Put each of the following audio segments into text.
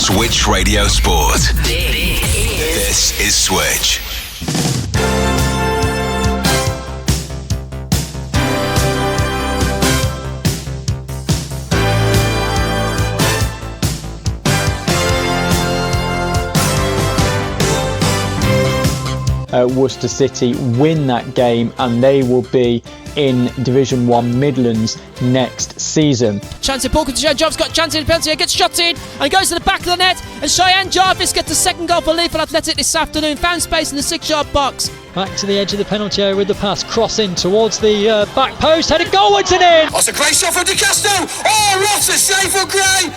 Switch Radio Sport. This is Switch. Worcester City win that game and they will be in Division 1 Midlands next season. Chance in Paul Job's got chance in the penalty, gets shot in and goes to the back of the net, and Cheyenne Jarvis gets the second goal for Leafield Athletic this afternoon, found space in the 6-yard box. Back to the edge of the penalty area with the pass, crossing towards the back post, headed goalwards and in! That's a great shot from DeCastro! Oh, what a save for Gray!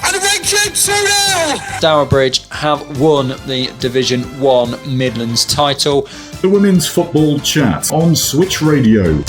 And the Red Kid 2-0! Stourbridge have won the Division 1 Midlands title. The Women's Football Chat on Switch Radio.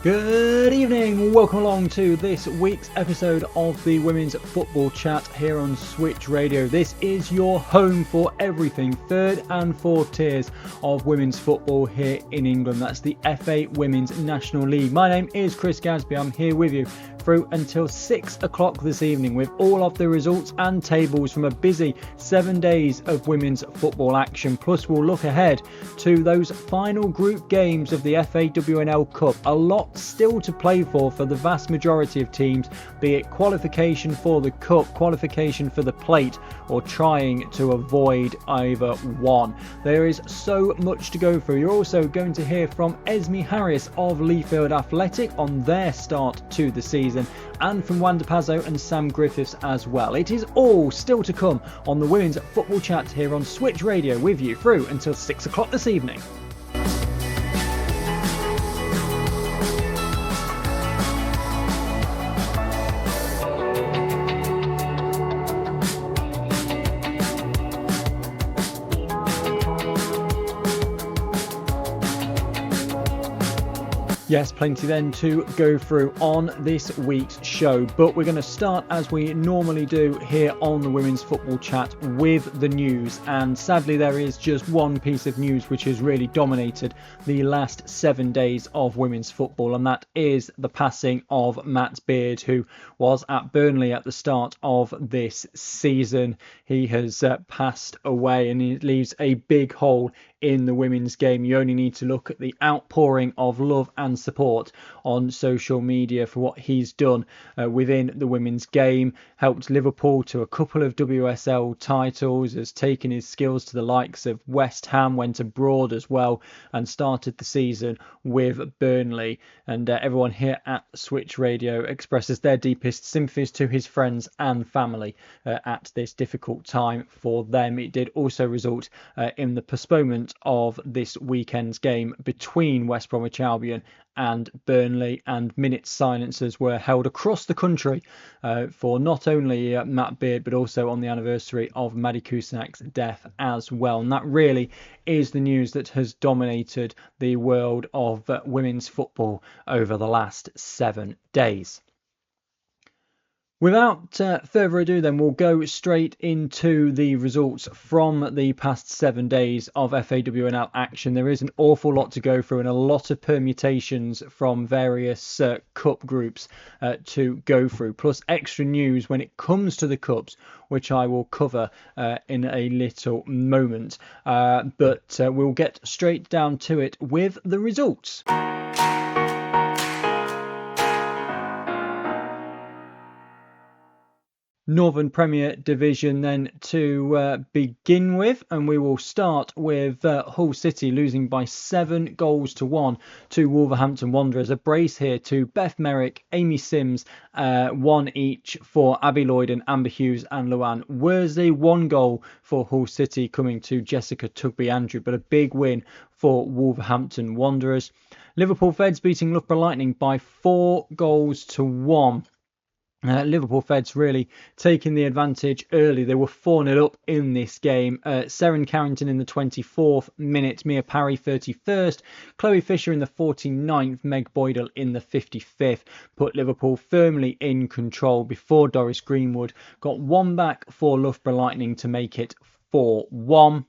Good evening, welcome along to this week's episode of the Women's Football Chat here on Switch Radio. This is your home for everything third and fourth tiers of women's football here in England. That's the FA Women's National League. My name is Chris Gadsby. I'm here with you through until 6 o'clock this evening with all of the results and tables from a busy 7 days of women's football action. Plus we'll look ahead to those final group games of the FAWNL Cup. A lot still to play for the vast majority of teams, be it qualification for the Cup, qualification for the Plate, or trying to avoid either one. There is so much to go through. You're also going to hear from Esme Harris of Leafield Athletic on their start to the season, and from Juan Dopazo and Sam Griffiths as well. It is all still to come on the Women's Football Chat here on Switch Radio, with you through until 6 o'clock this evening. Yes, plenty then to go through on this week's show, but we're going to start as we normally do here on the Women's Football Chat with the news, and sadly there is just one piece of news which has really dominated the last 7 days of women's football, and that is the passing of Matt Beard, who was at Burnley at the start of this season. He has passed away, and it leaves a big hole in the women's game. You only need to look at the outpouring of love and support on social media for what he's done within the women's game. Helped Liverpool to a couple of WSL titles, has taken his skills to the likes of West Ham, went abroad as well, and started the season with Burnley. And everyone here at Switch Radio expresses their deepest sympathies to his friends and family at this difficult time for them. It did also result in the postponement of this weekend's game between West Bromwich Albion and Burnley, and minute silences were held across the country for not only Matt Beard but also on the anniversary of Maddie Kusanak's death as well. And that really is the news that has dominated the world of women's football over the last 7 days. Without further ado then, we'll go straight into the results from the past 7 days of FAWNL action. There is an awful lot to go through and a lot of permutations from various cup groups to go through, plus extra news when it comes to the cups, which I will cover in a little moment. But we'll get straight down to it with the results. Northern Premier Division then to begin with, and we will start with Hull City losing by 7-1 to Wolverhampton Wanderers. A brace here to Beth Merrick, Amy Sims, 1 each for Abby Lloyd and Amber Hughes and Luann Worsley. 1 goal for Hull City coming to Jessica Tugby Andrew, but a big win for Wolverhampton Wanderers. Liverpool Feds beating Loughborough Lightning by 4-1. Liverpool Feds really taking the advantage early. They were 4-0 up in this game. Seren Carrington in the 24th minute, Mia Parry 31st, Chloe Fisher in the 49th, Meg Boydell in the 55th put Liverpool firmly in control before Doris Greenwood got one back for Loughborough Lightning to make it 4-1.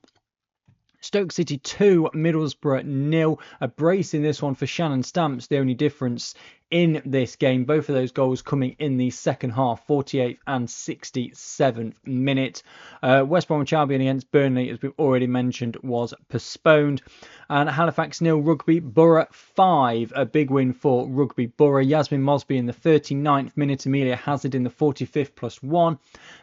Stoke City 2, Middlesbrough 0. A brace in this one for Shannon Stamps, the only difference in this game. Both of those goals coming in the second half, 48th and 67th minute. West Bromwich Albion against Burnley, as we've already mentioned, was postponed. And Halifax 0, Rugby Borough 5. A big win for Rugby Borough. Yasmin Mosby in the 39th minute. Amelia Hazard in the 45th +1.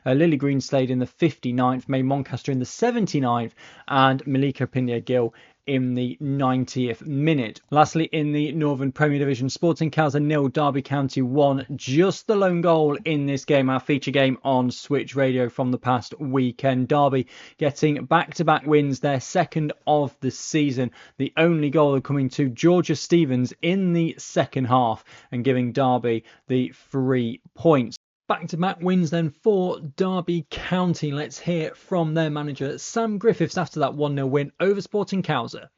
Lily Greenslade in the 59th. May Moncaster in the 79th. And Malika Pina-Gill in the 90th minute. Lastly, in the Northern Premier Division, Sporting Khalsa 0, Derby County 1. Just the lone goal in this game, our feature game on Switch Radio from the past weekend. Derby getting back-to-back wins, their second of the season. The only goal coming to Georgia Stevens in the second half and giving Derby the 3 points. Back-to-back wins then for Derby County. Let's hear from their manager, Sam Griffiths, after that 1-0 win over Sporting Khalsa.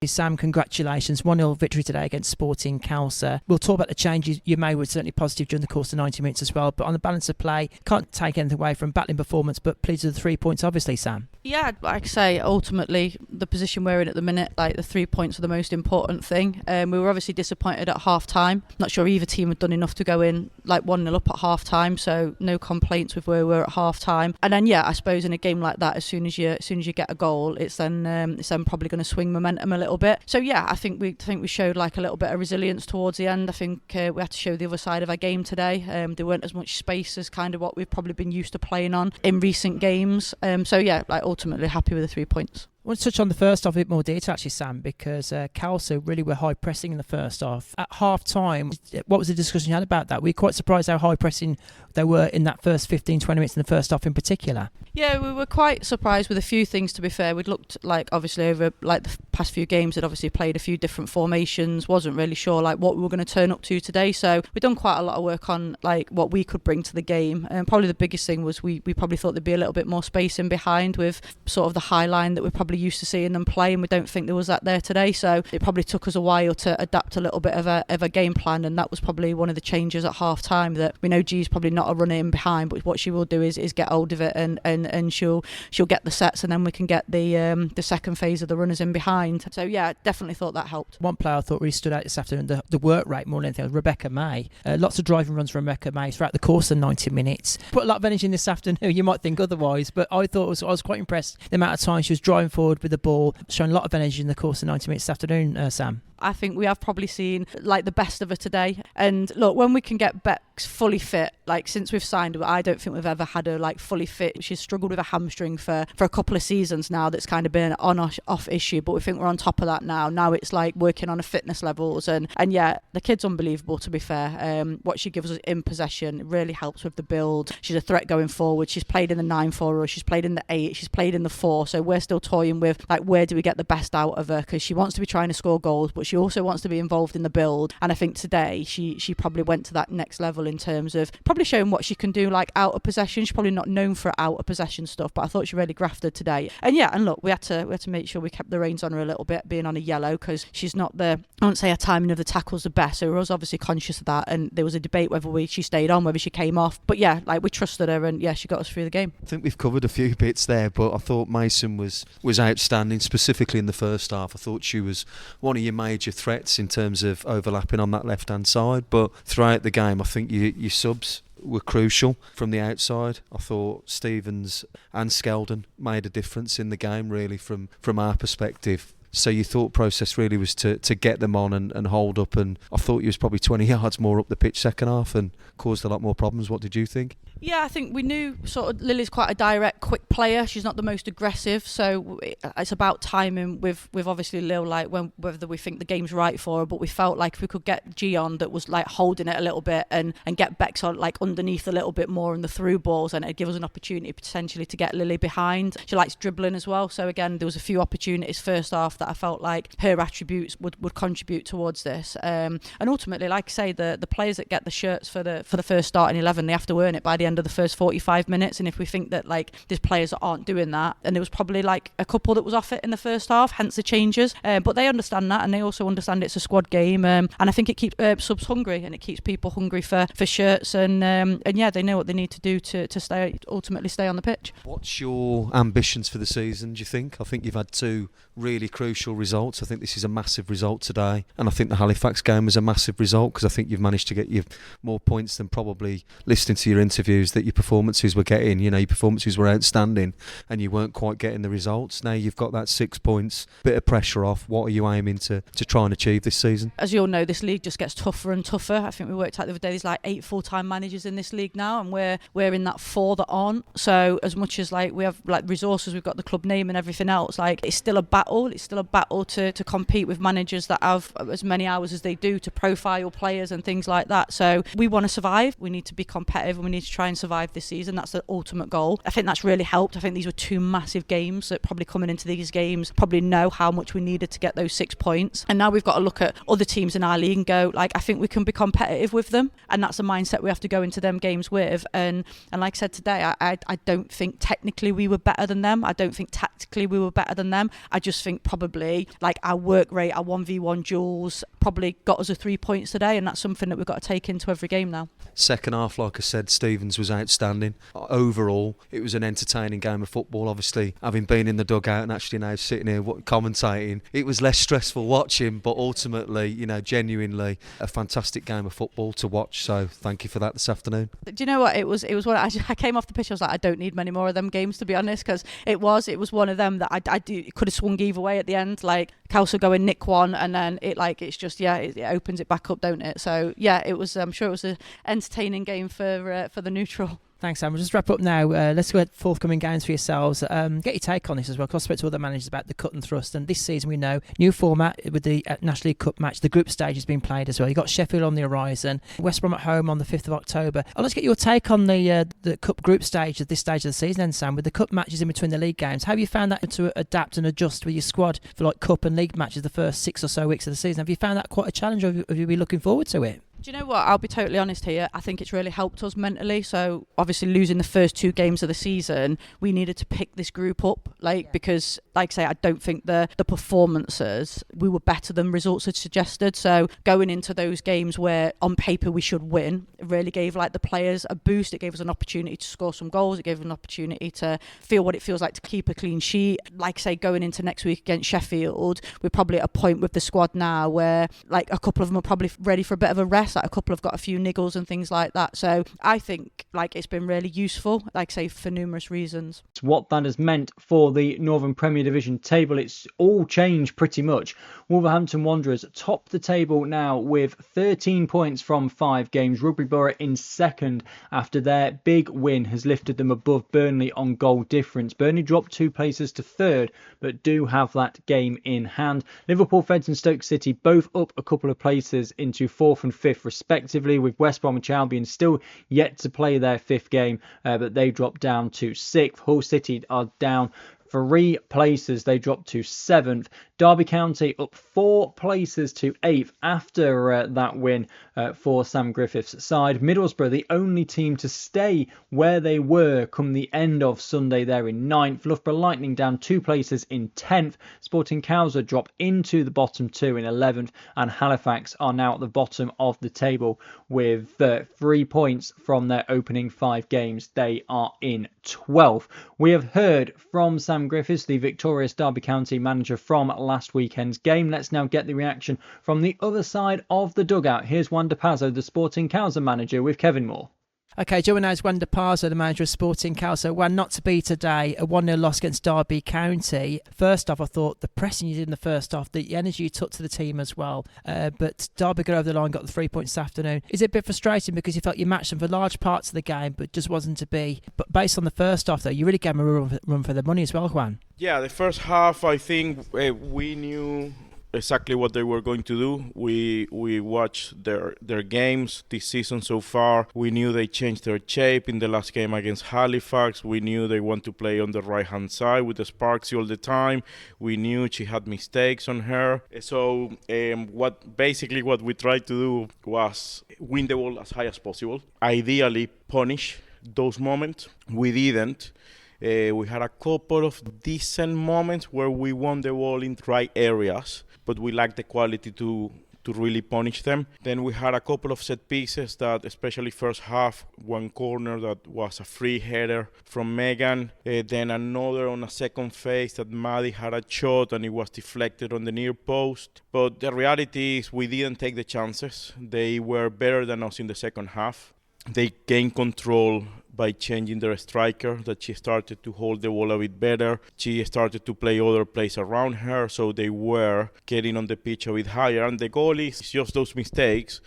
Sam, congratulations. 1-0 victory today against Sporting Khalsa. We'll talk about the changes you made were certainly positive during the course of 90 minutes as well. But on the balance of play, can't take anything away from battling performance, but pleased with the 3 points, obviously, Sam. Yeah, like I say, ultimately, the position we're in at the minute, like the 3 points are the most important thing. We were obviously disappointed at half-time. Not sure either team had done enough to go in like 1-0 up at half-time, so no complaints with where we were at half-time. And then, yeah, I suppose in a game like that, as soon as you get a goal, it's then probably going to swing momentum a little bit. So yeah, I think we showed like a little bit of resilience towards the end. I think we had to show the other side of our game today. There weren't as much space as kind of what we've probably been used to playing on in recent games. So yeah, like ultimately happy with the 3 points. I want to touch on the first half a bit more detail, actually, Sam, because Khalsa really were high pressing in the first half. At half time, what was the discussion you had about that? We were quite surprised how high pressing they were in that first 15-20 minutes in the first half in particular. Yeah, we were quite surprised with a few things, to be fair. We'd looked like obviously over like the past few games, had obviously played a few different formations, wasn't really sure like what we were going to turn up to today. So we've done quite a lot of work on like what we could bring to the game. And probably the biggest thing was we probably thought there'd be a little bit more space in behind with sort of the high line that we're probably used to seeing them play, and we don't think there was that there today. So it probably took us a while to adapt a little bit of a game plan, and that was probably one of the changes at half time, that we know G's probably not a runner in behind, but what she will do is get hold of it and she'll get the sets, and then we can get the second phase of the runners in behind. So yeah, definitely thought that helped. One player I thought really stood out this afternoon, the work rate more than anything, was Rebecca May. Lots of driving runs from Rebecca May throughout the course of 90 minutes. Put a lot of energy in this afternoon. You might think otherwise, but I thought I was quite impressed the amount of time she was driving forward with the ball, showing a lot of energy in the course of 90 minutes this afternoon, Sam. I think we have probably seen like the best of her today. And look, when we can get Bex fully fit, like since we've signed her, I don't think we've ever had her like fully fit. She's struggled with a hamstring for a couple of seasons now. That's kind of been an on-off issue, but we think we're on top of that now. Now it's like working on her fitness levels, and yeah, the kid's unbelievable, to be fair. What she gives us in possession really helps with the build. She's a threat going forward. She's played in the 9 for us. She's played in the 8. She's played in the 4. So we're still toying with like where do we get the best out of her, because she wants to be trying to score goals, but she also wants to be involved in the build. And I think today she probably went to that next level in terms of probably showing what she can do like out of possession. She's probably not known for out of possession stuff, but I thought she really grafted today. And yeah, and look, we had to make sure we kept the reins on her a little bit, being on a yellow, because she's not I won't say her timing of the tackle's the best, so we was obviously conscious of that, and there was a debate whether she stayed on, whether she came off. But yeah, like we trusted her, and yeah, she got us through the game. I think we've covered a few bits there, but I thought Mason was outstanding, specifically in the first half. I thought she was one of your major threats in terms of overlapping on that left-hand side, but throughout the game I think your subs were crucial from the outside. I thought Stevens and Skeldon made a difference in the game, really, from our perspective. So your thought process really was to get them on and hold up, and I thought he was probably 20 yards more up the pitch second half and caused a lot more problems. What did you think? Yeah, I think we knew sort of Lily's quite a direct, quick player. She's not the most aggressive, so it's about timing with obviously Lil, like whether we think the game's right for her. But we felt like if we could get G on that was like holding it a little bit and get Bex on like underneath a little bit more in the through balls, and it'd give us an opportunity potentially to get Lily behind. She likes dribbling as well, so again there was a few opportunities first half that I felt like her attributes would contribute towards this. And ultimately, like I say, the players that get the shirts for the first starting 11, they have to earn it by the end of the first 45 minutes. And if we think that like there's players that aren't doing that, and there was probably like a couple that was off it in the first half, hence the changes. But they understand that, and they also understand it's a squad game. And I think it keeps subs hungry, and it keeps people hungry for shirts. And yeah, they know what they need to do to ultimately stay on the pitch. What's your ambitions for the season, do you think? I think you've had two really crucial results. I think this is a massive result today, and I think the Halifax game was a massive result, because I think you've managed to get you more points than probably listening to your interviews that your performances were getting. You know, your performances were outstanding and you weren't quite getting the results. Now you've got that 6 points, bit of pressure off. What are you aiming to try and achieve this season? As you all know, this league just gets tougher and tougher. I think we worked out the other day, there's like 8 full-time managers in this league now, and we're in that 4 that aren't. So as much as like we have like resources, we've got the club name and everything else, like it's still a battle. It's still a battle to compete with managers that have as many hours as they do to profile players and things like that. So we want to survive. We need to be competitive, and we need to try and survive this season. That's the ultimate goal. I think that's really helped. I think these were 2 massive games, that probably coming into these games probably know how much we needed to get those 6 points. And now we've got to look at other teams in our league and go, like, I think we can be competitive with them, and that's a mindset we have to go into them games with. And like I said today, I don't think technically we were better than them. I don't think tactically we were better than them. I just think probably like our work rate, our 1v1 duels probably got us a 3 points today, and that's something that we've got to take into every game now. Second half, like I said, Stevens was outstanding. Overall, it was an entertaining game of football. Obviously, having been in the dugout and actually now sitting here commentating, it was less stressful watching, but ultimately, you know, genuinely a fantastic game of football to watch. So thank you for that this afternoon. Do you know what? It was one. I came off the pitch, I was like, I don't need many more of them games, to be honest, because it was one of them that I could have swung either way at the end. Like Khalsa going nick one, and then it opens it back up, don't it? So yeah, it was. I'm sure it was an entertaining game for the neutral. Thanks, Sam. We'll just wrap up now. Let's go at forthcoming games for yourselves. Get your take on this as well, because I spoke to other managers about the cut and thrust. And this season, we know, new format with the National League Cup match. The group stage has been played as well. You've got Sheffield on the horizon, West Brom at home on the 5th of October. Let's get your take on the Cup group stage at this stage of the season then, Sam, with the Cup matches in between the league games. How have you found that to adapt and adjust with your squad for like Cup and league matches the first 6 or so weeks of the season? Have you found that quite a challenge, or have you been looking forward to it? Do you know what? I'll be totally honest here. I think it's really helped us mentally. So obviously losing the first 2 games of the season, we needed to pick this group up, because, like I say, I don't think the performances, we were better than results had suggested. So going into those games where on paper we should win, it really gave like the players a boost. It gave us an opportunity to score some goals. It gave us an opportunity to feel what it feels like to keep a clean sheet. Like I say, going into next week against Sheffield, we're probably at a point with the squad now where like a couple of them are probably ready for a bit of a rest. Like a couple have got a few niggles and things like that. So I think like it's been really useful, like I say, for numerous reasons. What that has meant for the Northern Premier Division table, it's all changed pretty much. Wolverhampton Wanderers top the table now with 13 points from 5 games. Rugby Borough in second after their big win has lifted them above Burnley on goal difference. Burnley dropped 2 places to third, but do have that game in hand. Liverpool, Feds and Stoke City both up a couple of places into 4th and 5th respectively, with West Bromwich Albion still yet to play their 5th game, but they dropped down to 6th. Hull City are down 3 places, they dropped to 7th. Derby County up 4 places to 8th after that win for Sam Griffiths' side. Middlesbrough, the only team to stay where they were come the end of Sunday, there in 9th. Loughborough Lightning down 2 places in 10th. Sporting Khalsa drop into the bottom 2 in 11th. And Halifax are now at the bottom of the table with 3 points from their opening 5 games. They are in 12th. We have heard from Sam Griffiths, the victorious Derby County manager from last weekend's game. Let's now get the reaction from the other side of the dugout. Here's Juan Dopazo, the Sporting Khalsa manager, with Kevin Moore. Okay, joining now is Juan Dopazo, the manager of Sporting Khalsa. Juan, not to be today, a 1-0 loss against Derby County. First off, I thought the pressing you did in the first half, the energy you took to the team as well. But Derby got over the line, got the 3 points this afternoon. Is it a bit frustrating because you felt you matched them for large parts of the game, but just wasn't to be? But based on the first half, though, you really gave them a run for their money as well, Juan. Yeah, the first half, I think we knew exactly what they were going to do. We watched their games this season so far. We knew they changed their shape in the last game against Halifax. We knew they want to play on the right-hand side with the Sparksy all the time. We knew she had mistakes on her. So what we tried to do was win the ball as high as possible. Ideally, punish those moments. We didn't. We had a couple of decent moments where we won the ball in right areas, but we lacked the quality to really punish them. Then we had a couple of set pieces that, especially first half, one corner that was a free header from Megan, then another on a second phase that Maddie had a shot and it was deflected on the near post. But the reality is we didn't take the chances. They were better than us in the second half. They gained control by changing their striker, that she started to hold the ball a bit better. She started to play other plays around her, so they were getting on the pitch a bit higher. And the goal is just those mistakes.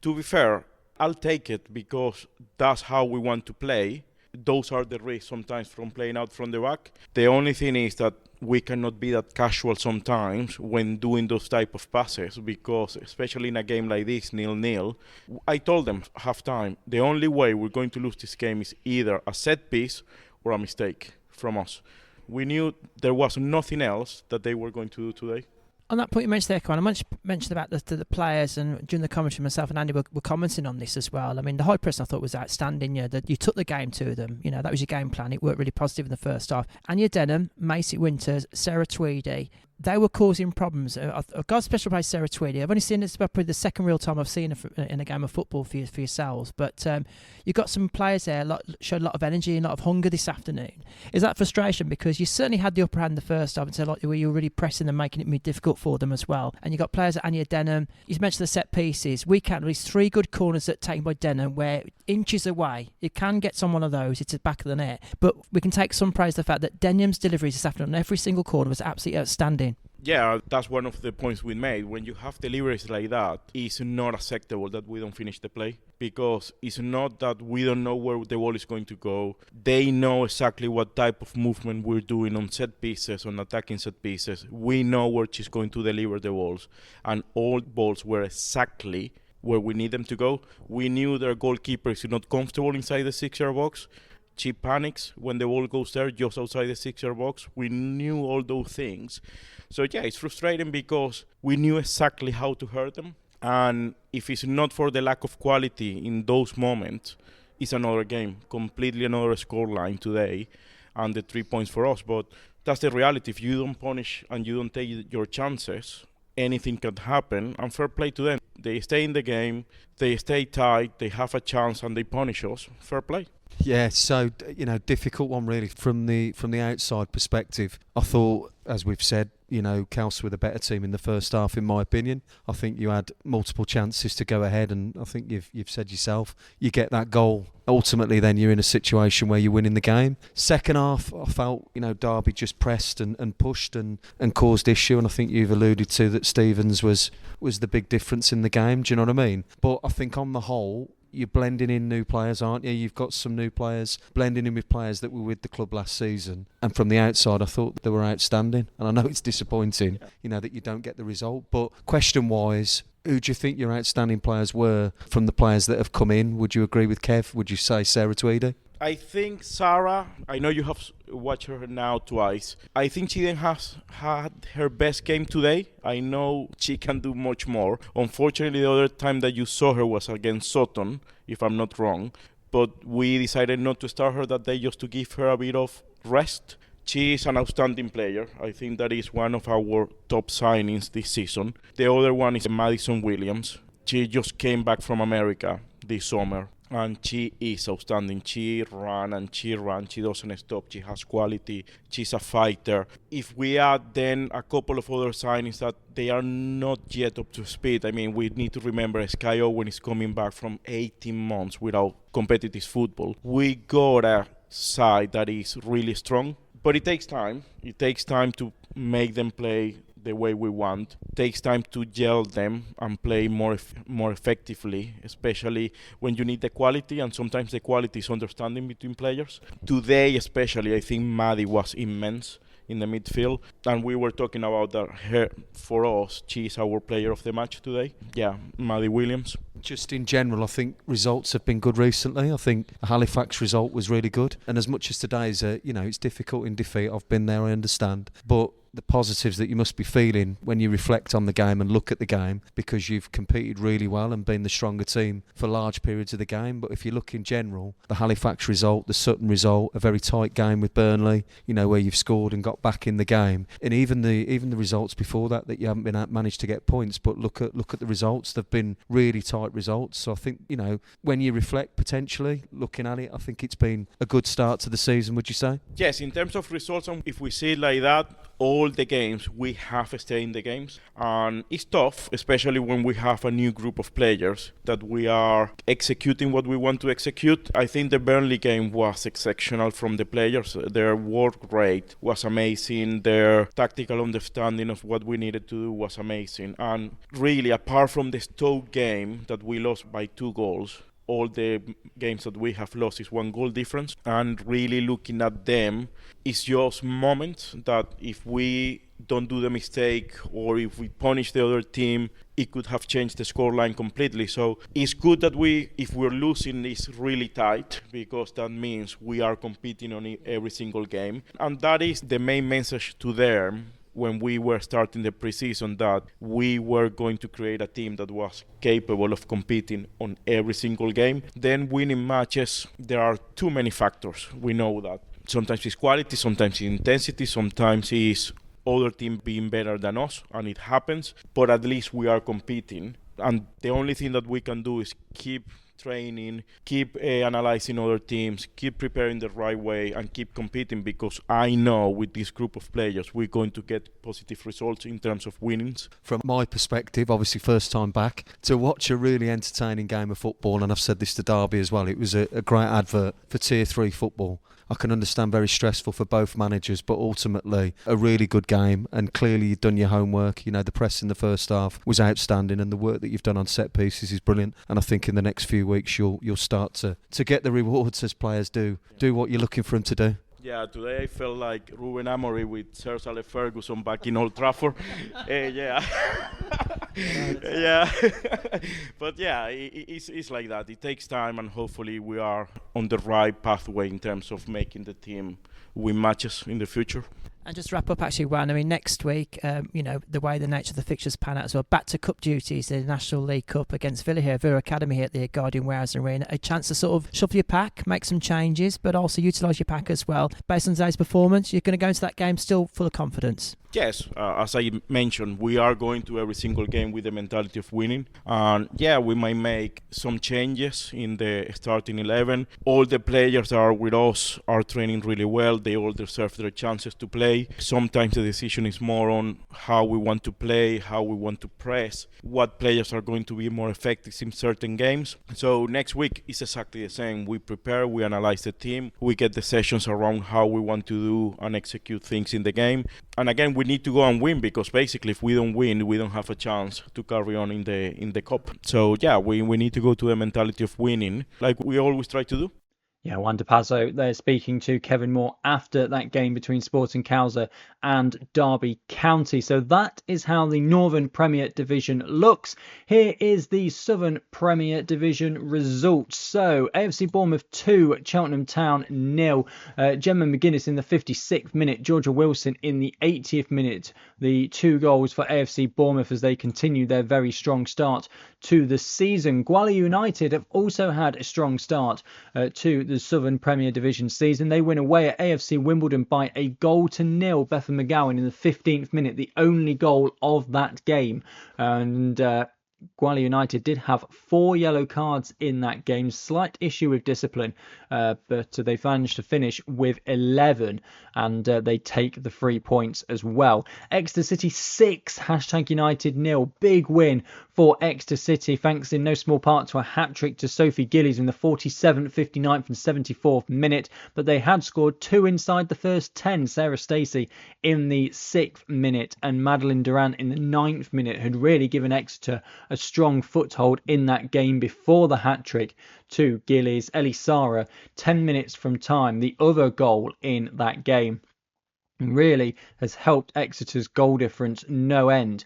To be fair, I'll take it because that's how we want to play. Those are the risks sometimes from playing out from the back. The only thing is that we cannot be that casual sometimes when doing those type of passes, because especially in a game like this, 0-0, I told them half-time, the only way we're going to lose this game is either a set piece or a mistake from us. We knew there was nothing else that they were going to do today. On that point you mentioned there, Juan, I mentioned about the players, and during the commentary, myself and Andy were commenting on this as well. I mean, the high press I thought was outstanding. That you took the game to them. That was your game plan. It worked really positive in the first half. Anya Denham, Macy Winters, Sarah Tweedy, they were causing problems. I've got a special place, Sarah Tweedy. I've only seen this about probably the second real time I've seen her in a game of football for yourselves. But you've got some players there showed a lot of energy and a lot of hunger this afternoon. Is that frustration? Because you certainly had the upper hand in the first half, and so you were really pressing and making it more difficult for them as well. And you've got players like Anya Denham. You mentioned the set pieces. We can at least 3 good corners that taken by Denham where inches away you can get one of those. It's the back of the net. But we can take some praise to the fact that Denham's deliveries this afternoon on every single corner was absolutely outstanding. Yeah, that's one of the points we made. When you have deliveries like that, it's not acceptable that we don't finish the play, because it's not that we don't know where the ball is going to go. They know exactly what type of movement we're doing on set pieces, on attacking set pieces. We know where she's going to deliver the balls, and all balls were exactly where we need them to go. We knew their goalkeeper is not comfortable inside the 6-yard box. She panics when the ball goes there just outside the 6-yard box. We knew all those things. So yeah, it's frustrating because we knew exactly how to hurt them. And if it's not for the lack of quality in those moments, it's another game, completely another scoreline today, and the 3 points for us. But that's the reality. If you don't punish and you don't take your chances, anything can happen, and fair play to them. They stay in the game, they stay tight, they have a chance, and they punish us. Fair play. Yeah, so difficult one really from the outside perspective. I thought, as we've said, Khalsa were the better team in the first half, in my opinion. I think you had multiple chances to go ahead, and I think you've said yourself, you get that goal. Ultimately, then you're in a situation where you're winning the game. Second half, I felt Derby just pressed and pushed and caused issue, and I think you've alluded to that Stevens was the big difference in the game. Do you know what I mean? But I think on the whole, you're blending in new players, aren't you? You've got some new players, blending in with players that were with the club last season. And from the outside, I thought they were outstanding. And I know it's disappointing, that you don't get the result. But question-wise, who do you think your outstanding players were from the players that have come in? Would you agree with Kev? Would you say Sarah Tweedy? I think Sarah, I know you have watched her now twice. I think she didn't have had her best game today. I know she can do much more. Unfortunately, the other time that you saw her was against Sutton, if I'm not wrong. But we decided not to start her that day just to give her a bit of rest. She is an outstanding player. I think that is one of our top signings this season. The other one is Madison Williams. She just came back from America this summer. And she is outstanding. She ran and she ran. She doesn't stop. She has quality. She's a fighter. If we add then a couple of other signings that they are not yet up to speed. I mean, we need to remember Sky Owen is coming back from 18 months without competitive football. We got a side that is really strong. But it takes time. It takes time to make them play the way we want. It takes time to gel them and play more effectively, especially when you need the quality, and sometimes the quality is understanding between players. Today especially, I think Maddie was immense in the midfield. And we were talking about that for us, she's our player of the match today. Yeah, Maddie Williams. Just in general, I think results have been good recently. I think the Halifax result was really good. And as much as today's, it's difficult in defeat, I've been there, I understand. But the positives that you must be feeling when you reflect on the game and look at the game, because you've competed really well and been the stronger team for large periods of the game. But if you look in general, the Halifax result, the Sutton result, a very tight game with Burnley, where you've scored and got back in the game, and even the results before that you haven't been managed to get points. But look at the results; they've been really tight results. So I think when you reflect, potentially looking at it, I think it's been a good start to the season. Would you say? Yes, in terms of results, if we see it like that, all the games we have stayed in the games, and it's tough, especially when we have a new group of players that we are executing what we want to execute. I think the Burnley game was exceptional from the players. Their work rate was amazing. Their tactical understanding of what we needed to do was amazing. And really, apart from the Stoke game that we lost by 2 goals, all the games that we have lost is 1 goal difference. And really looking at them, it's just moments that if we don't do the mistake or if we punish the other team, it could have changed the scoreline completely. So it's good that if we're losing, it's really tight, because that means we are competing on every single game. And that is the main message to them when we were starting the preseason, that we were going to create a team that was capable of competing on every single game. Then winning matches, there are too many factors. We know that. Sometimes it's quality, sometimes it's intensity, sometimes it's other team being better than us, and it happens. But at least we are competing. And the only thing that we can do is keep training, keep analyzing other teams, keep preparing the right way, and keep competing, because I know with this group of players we're going to get positive results in terms of winnings. From my perspective, obviously first time back, to watch a really entertaining game of football, and I've said this to Derby as well, it was a great advert for Tier 3 football. I can understand very stressful for both managers, but ultimately a really good game, and clearly you've done your homework. The press in the first half was outstanding, and the work that you've done on set pieces is brilliant. And I think in the next few weeks you'll start to get the rewards as players do what you're looking for them to do. Yeah, today I felt like Ruben Amorim with Sir Alex Ferguson back in Old Trafford. Yeah. Yeah. But yeah, it's like that. It takes time, and hopefully we are on the right pathway in terms of making the team win matches in the future. And just to wrap up, actually, Juan, next week, the way the nature of the fixtures pan out as well, back to cup duties, the National League Cup against Villa here, Villa Academy here at the Guardian Warehouse Arena. A chance to sort of shuffle your pack, make some changes, but also utilise your pack as well. Based on today's performance, you're going to go into that game still full of confidence. Yes, as I mentioned, we are going to every single game with the mentality of winning. And yeah, we might make some changes in the starting 11. All the players that are with us are training really well. They all deserve their chances to play. Sometimes the decision is more on how we want to play, how we want to press, what players are going to be more effective in certain games. So next week is exactly the same. We prepare, we analyze the team, we get the sessions around how we want to do and execute things in the game. And again, we need to go and win, because basically if we don't win, we don't have a chance to carry on in the cup. So yeah, we need to go to the mentality of winning, like we always try to do. Yeah, Juan Dopazo there speaking to Kevin Moore after that game between Sporting Khalsa and Derby County. So that is how the Northern Premier Division looks. Here is the Southern Premier Division results. So AFC Bournemouth 2, Cheltenham Town 0. Gemma McGuinness in the 56th minute, Georgia Wilson in the 80th minute. The 2 goals for AFC Bournemouth as they continue their very strong start to the season. Gwalior United have also had a strong start to the Southern Premier Division season. They win away at AFC Wimbledon by 1-0. Bethan McGowan in the 15th minute, the only goal of that game. And Gwalior United did have 4 yellow cards in that game. Slight issue with discipline, but they managed to finish with 11, and they take the 3 points as well. Exeter City 6, United 0. Big win for Exeter City, thanks in no small part to a hat-trick to Sophie Gillies in the 47th, 59th and 74th minute. But they had scored 2 inside the first 10. Sarah Stacey in the 6th minute and Madeline Durant in the 9th minute had really given Exeter a strong foothold in that game before the hat-trick to Gillies. Ellie Sara, 10 minutes from time, the other goal in that game. really has helped Exeter's goal difference no end.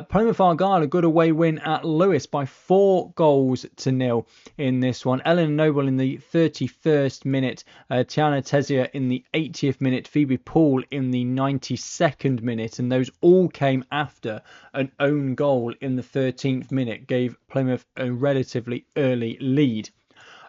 Plymouth Argyle, a good away win at Lewis by 4-0 in this one. Ellen Noble in the 31st minute, Tiana Tezia in the 80th minute, Phoebe Poole in the 92nd minute, and those all came after an own goal in the 13th minute, gave Plymouth a relatively early lead.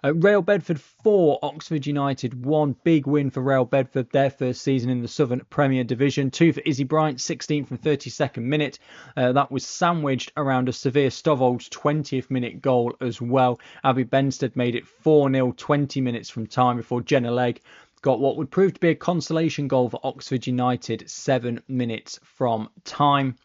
Real Bedford 4, Oxford United 1. Big win for Real Bedford, their first season in the Southern Premier Division. 2 for Izzy Bryant, 16th and 32nd minute. That was sandwiched around a Severe Stovold's 20th minute goal as well. Abby Benstead made it 4-0 20 minutes from time before Jenna Legg got what would prove to be a consolation goal for Oxford United 7 minutes from time.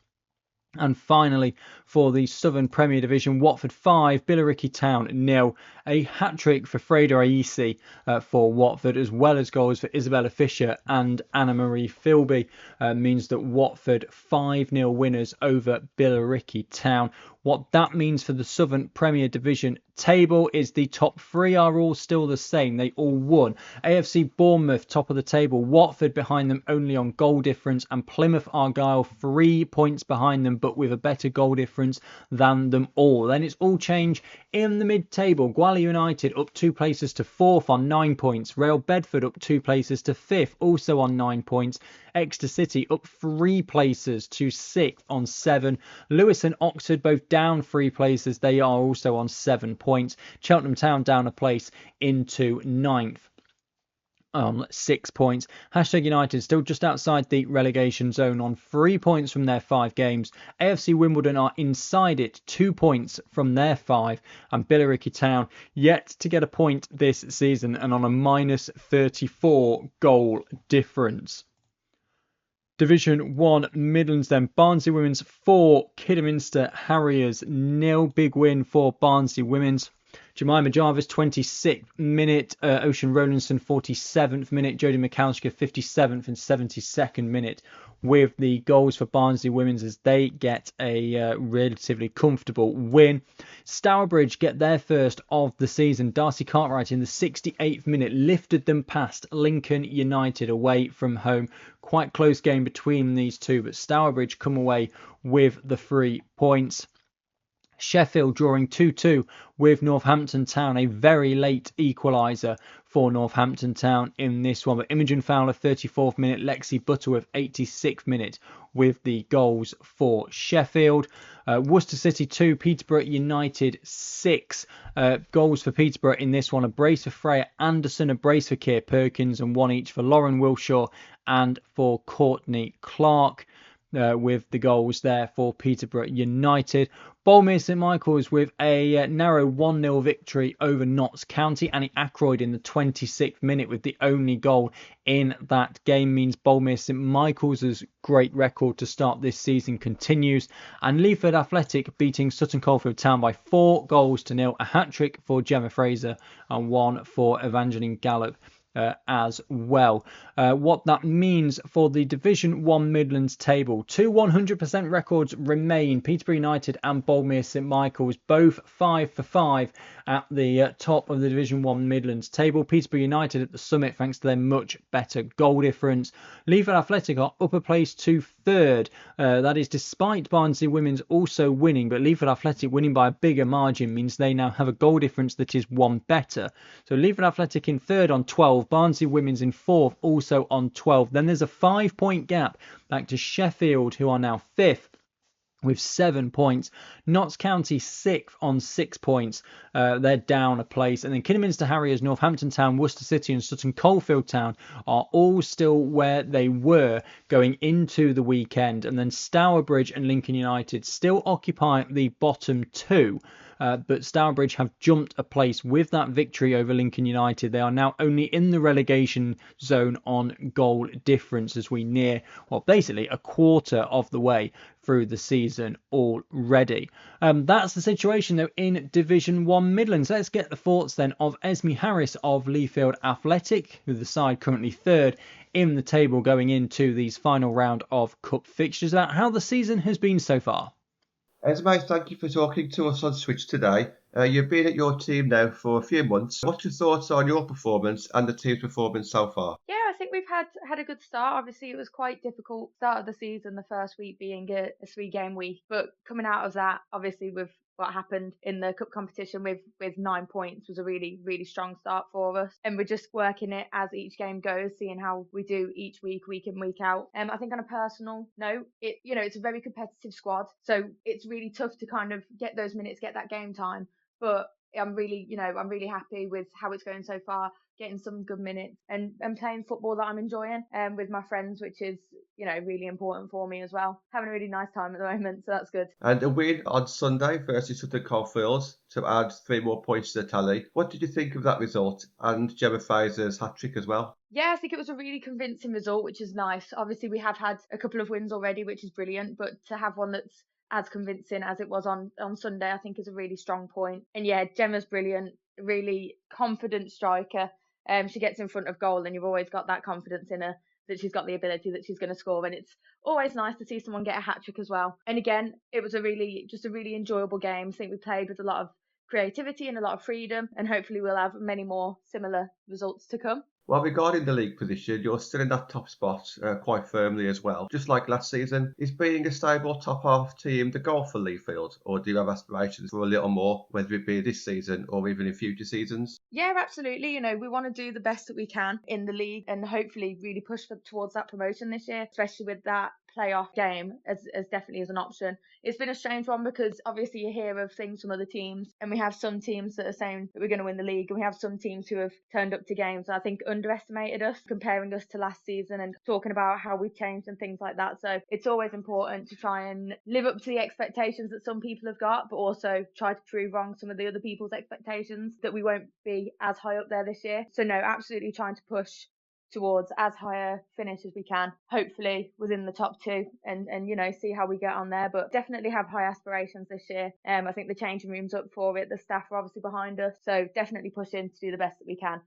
And finally, for the Southern Premier Division, Watford 5, Billericay Town 0. A hat-trick for Freda Aisi for Watford, as well as goals for Isabella Fisher and Anna-Marie Philby, means that Watford 5-0 winners over Billericay Town. What that means for the Southern Premier Division table is the top 3 are all still the same. They all won. AFC Bournemouth top of the table, Watford behind them only on goal difference, and Plymouth Argyle 3 points behind them but with a better goal difference than them all. Then it's all change in the mid-table. Gwali United up 2 places to 4th on 9 points. Real Bedford up 2 places to 5th, also on 9 points. Exeter City up 3 places to 6th on 7. Lewis and Oxford both down 3 places. They are also on 7 points. Cheltenham Town down a place into 9th. 6 points. Hashtag United still just outside the relegation zone on 3 points from their 5 games. AFC Wimbledon are inside it, 2 points from their 5. And Billericay Town yet to get a point this season and on a minus 34 goal difference. Division 1 Midlands then. Barnsley Women's 4, Kidderminster Harriers 0. Big win for Barnsley Women's. Jemima Jarvis 26th minute, Ocean Rowlandson 47th minute, Jodie Mikowska 57th and 72nd minute with the goals for Barnsley Women's as they get a relatively comfortable win. Stourbridge get their first of the season. Darcy Cartwright in the 68th minute lifted them past Lincoln United away from home. Quite close game between these two, but Stourbridge come away with the 3 points. Sheffield drawing 2-2 with Northampton Town, a very late equaliser for Northampton Town in this one. But Imogen Fowler 34th minute, Lexi Butterworth 86th minute with the goals for Sheffield. Worcester City 2, Peterborough United 6. Goals for Peterborough in this one, a brace for Freya Anderson, a brace for Keir Perkins, and 1 each for Lauren Wilshaw and for Courtney Clark. With the goals there for Peterborough United. Bournemouth St Michael's with a narrow 1-0 victory over Notts County. Annie Ackroyd in the 26th minute with the only goal in that game means Bournemouth St Michael's great record to start this season continues. And Leafield Athletic beating Sutton Coldfield Town by 4-0. A hat-trick for Gemma Fraser and 1 for Evangeline Gallup. As well. What that means for the Division 1 Midlands table. 2 100% records remain. Peterborough United and Bournemouth St Michael's both 5 for 5 at the top of the Division 1 Midlands table. Peterborough United at the summit thanks to their much better goal difference. Leafield Athletic are upper place to 3rd. That is despite Barnsley Women's also winning, but Leafield Athletic winning by a bigger margin means they now have a goal difference that is 1 better. So Leafield Athletic in 3rd on 12. Barnsley Women's in 4th, also on 12. Then there's a 5-point gap back to Sheffield, who are now 5th with 7 points. Notts County 6th on 6 points. They're down a place. And then Kidderminster Harriers, Northampton Town, Worcester City and Sutton Coldfield Town are all still where they were going into the weekend. And then Stourbridge and Lincoln United still occupy the bottom 2. But Stourbridge have jumped a place with that victory over Lincoln United. They are now only in the relegation zone on goal difference as we near, well, basically a quarter of the way through the season already. That's the situation though in Division 1 Midlands. Let's get the thoughts then of Esme Harris of Leafield Athletic, with the side currently 3rd in the table going into these final round of cup fixtures, about how the season has been so far. Esme, thank you for talking to us on Switch today. You've been at your team now for a few months. What's your thoughts on your performance and the team's performance so far? Yeah, I think think we've had a good start. Obviously, it was quite difficult start of the season, the first week being a 3-game week. But coming out of that, obviously with what happened in the cup competition with 9 points was a really, really strong start for us. And we're just working it as each game goes, seeing how we do each week in, week out. I think on a personal note, it's a very competitive squad. So it's really tough to kind of get those minutes, get that game time. But I'm really happy with how it's going so far, getting some good minutes and playing football that I'm enjoying with my friends, which is, really important for me as well. Having a really nice time at the moment, so that's good. And a win on Sunday versus Sutton Coldfields to add 3 more points to the tally. What did you think of that result and Gemma Fraser's hat-trick as well? Yeah, I think it was a really convincing result, which is nice. Obviously, we have had a couple of wins already, which is brilliant, but to have one that's as convincing as it was on Sunday, I think is a really strong point. And yeah, Gemma's brilliant, really confident striker. She gets in front of goal and you've always got that confidence in her that she's got the ability that she's going to score. And it's always nice to see someone get a hat-trick as well. And again, it was a really enjoyable game. I think we played with a lot of creativity and a lot of freedom, and hopefully we'll have many more similar results to come. Well, regarding the league position, you're still in that top spot quite firmly as well. Just like last season, is being a stable top half team the goal for Leafield? Or do you have aspirations for a little more, whether it be this season or even in future seasons? Yeah, absolutely. We want to do the best that we can in the league and hopefully really push towards that promotion this year, especially with that playoff game as definitely as an option. It's been a strange one because obviously you hear of things from other teams, and we have some teams that are saying that we're going to win the league, and we have some teams who have turned up to games I think underestimated us, comparing us to last season and talking about how we've changed and things like that. So it's always important to try and live up to the expectations that some people have got, but also try to prove wrong some of the other people's expectations that we won't be as high up there this year. So no, absolutely trying to push towards as high a finish as we can, hopefully within the top 2 and see how we get on there, but definitely have high aspirations this year. I think the changing room's up for it, the staff are obviously behind us, so definitely push in to do the best that we can